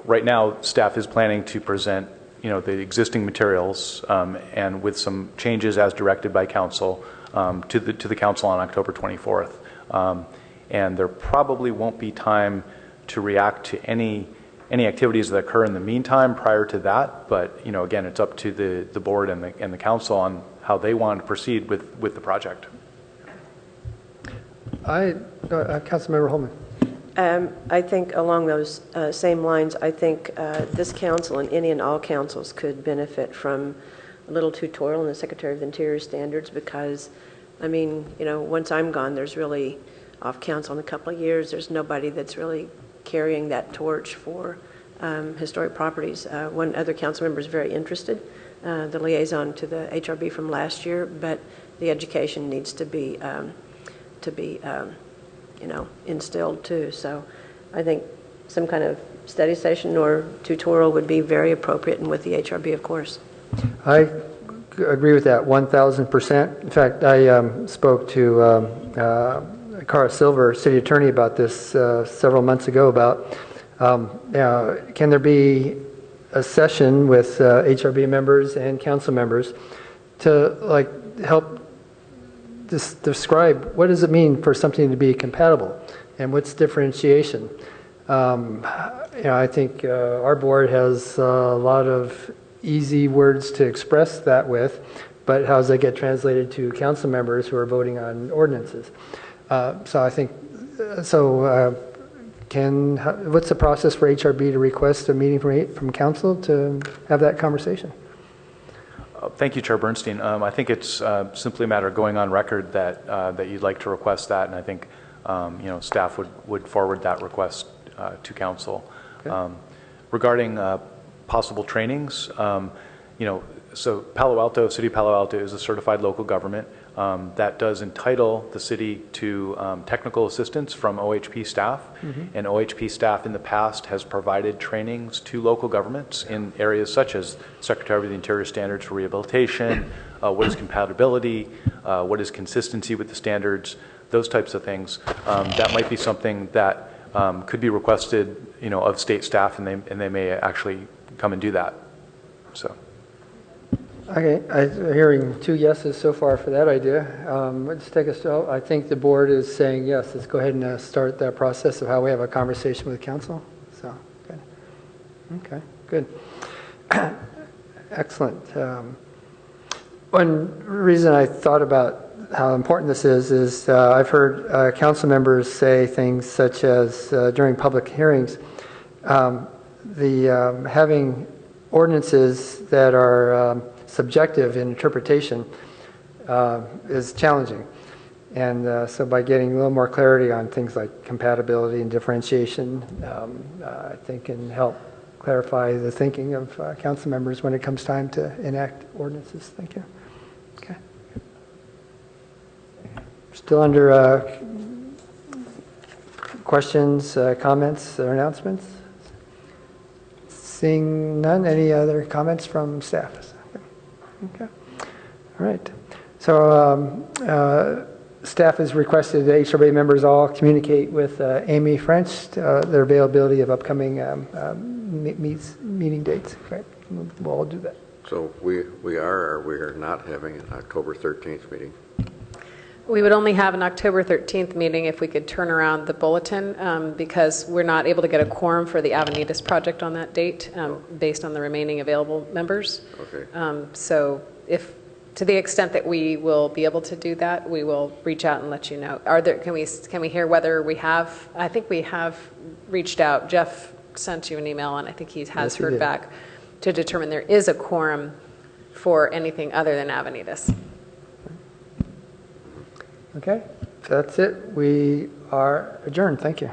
Right now, staff is planning to present, the existing materials and with some changes as directed by council to the council on October 24th. And there probably won't be time to react to any activities that occur in the meantime prior to that. But again, it's up to the board and the council on how they want to proceed with the project. Councilmember Holman. I think along those same lines, I think this council and any and all councils could benefit from a little tutorial in the Secretary of the Interior standards, because, once I'm gone, there's really, off council in a couple of years, there's nobody that's really carrying that torch for historic properties. One other council member is very interested, the liaison to the HRB from last year, but the education needs to be instilled too. So I think some kind of study session or tutorial would be very appropriate, and with the HRB, of course. I agree with that 1,000%. In fact, I spoke to Cara Silver, city attorney, about this several months ago about can there be a session with HRB members and council members to help describe what does it mean for something to be compatible and what's differentiation. I think our board has a lot of easy words to express that with, but how does that get translated to council members who are voting on ordinances? So I think, what's the process for HRB to request a meeting from council to have that conversation? Thank you, Chair Bernstein. I think it's simply a matter of going on record that you'd like to request that, and I think staff would forward that request to council. Okay. Regarding possible trainings, so Palo Alto, City of Palo Alto is a certified local government that does entitle the city to technical assistance from OHP staff. Mm-hmm. And OHP staff in the past has provided trainings to local governments in areas such as Secretary of the Interior standards for rehabilitation, what is compatibility, what is consistency with the standards, those types of things. That might be something that could be requested, of state staff, and they may actually come and do that. So. Okay, I'm hearing 2 yeses so far for that idea. Let's take I think the board is saying yes. Let's go ahead and start that process of how we have a conversation with council. So, good. Okay, good. Excellent. One reason I thought about how important this is I've heard council members say things such as during public hearings, having ordinances that are subjective in interpretation is challenging. And so by getting a little more clarity on things like compatibility and differentiation, I think can help clarify the thinking of council members when it comes time to enact ordinances. Thank you. Okay. Still under questions, comments, or announcements? Seeing none, any other comments from staff? Okay. All right. So staff has requested that HRB members all communicate with Amy French their availability of upcoming meeting dates. Right. We'll all do that. So we are, or we are not having an October 13th meeting? We would only have an October 13th meeting if we could turn around the bulletin, because we're not able to get a quorum for the Avenidas project on that date based on the remaining available members. Okay. So if, to the extent that we will be able to do that, we will reach out and let you know. Can we hear whether we have? I think we have reached out. Jeff sent you an email, and I think he has heard back to determine there is a quorum for anything other than Avenidas. Okay, that's it. We are adjourned. Thank you.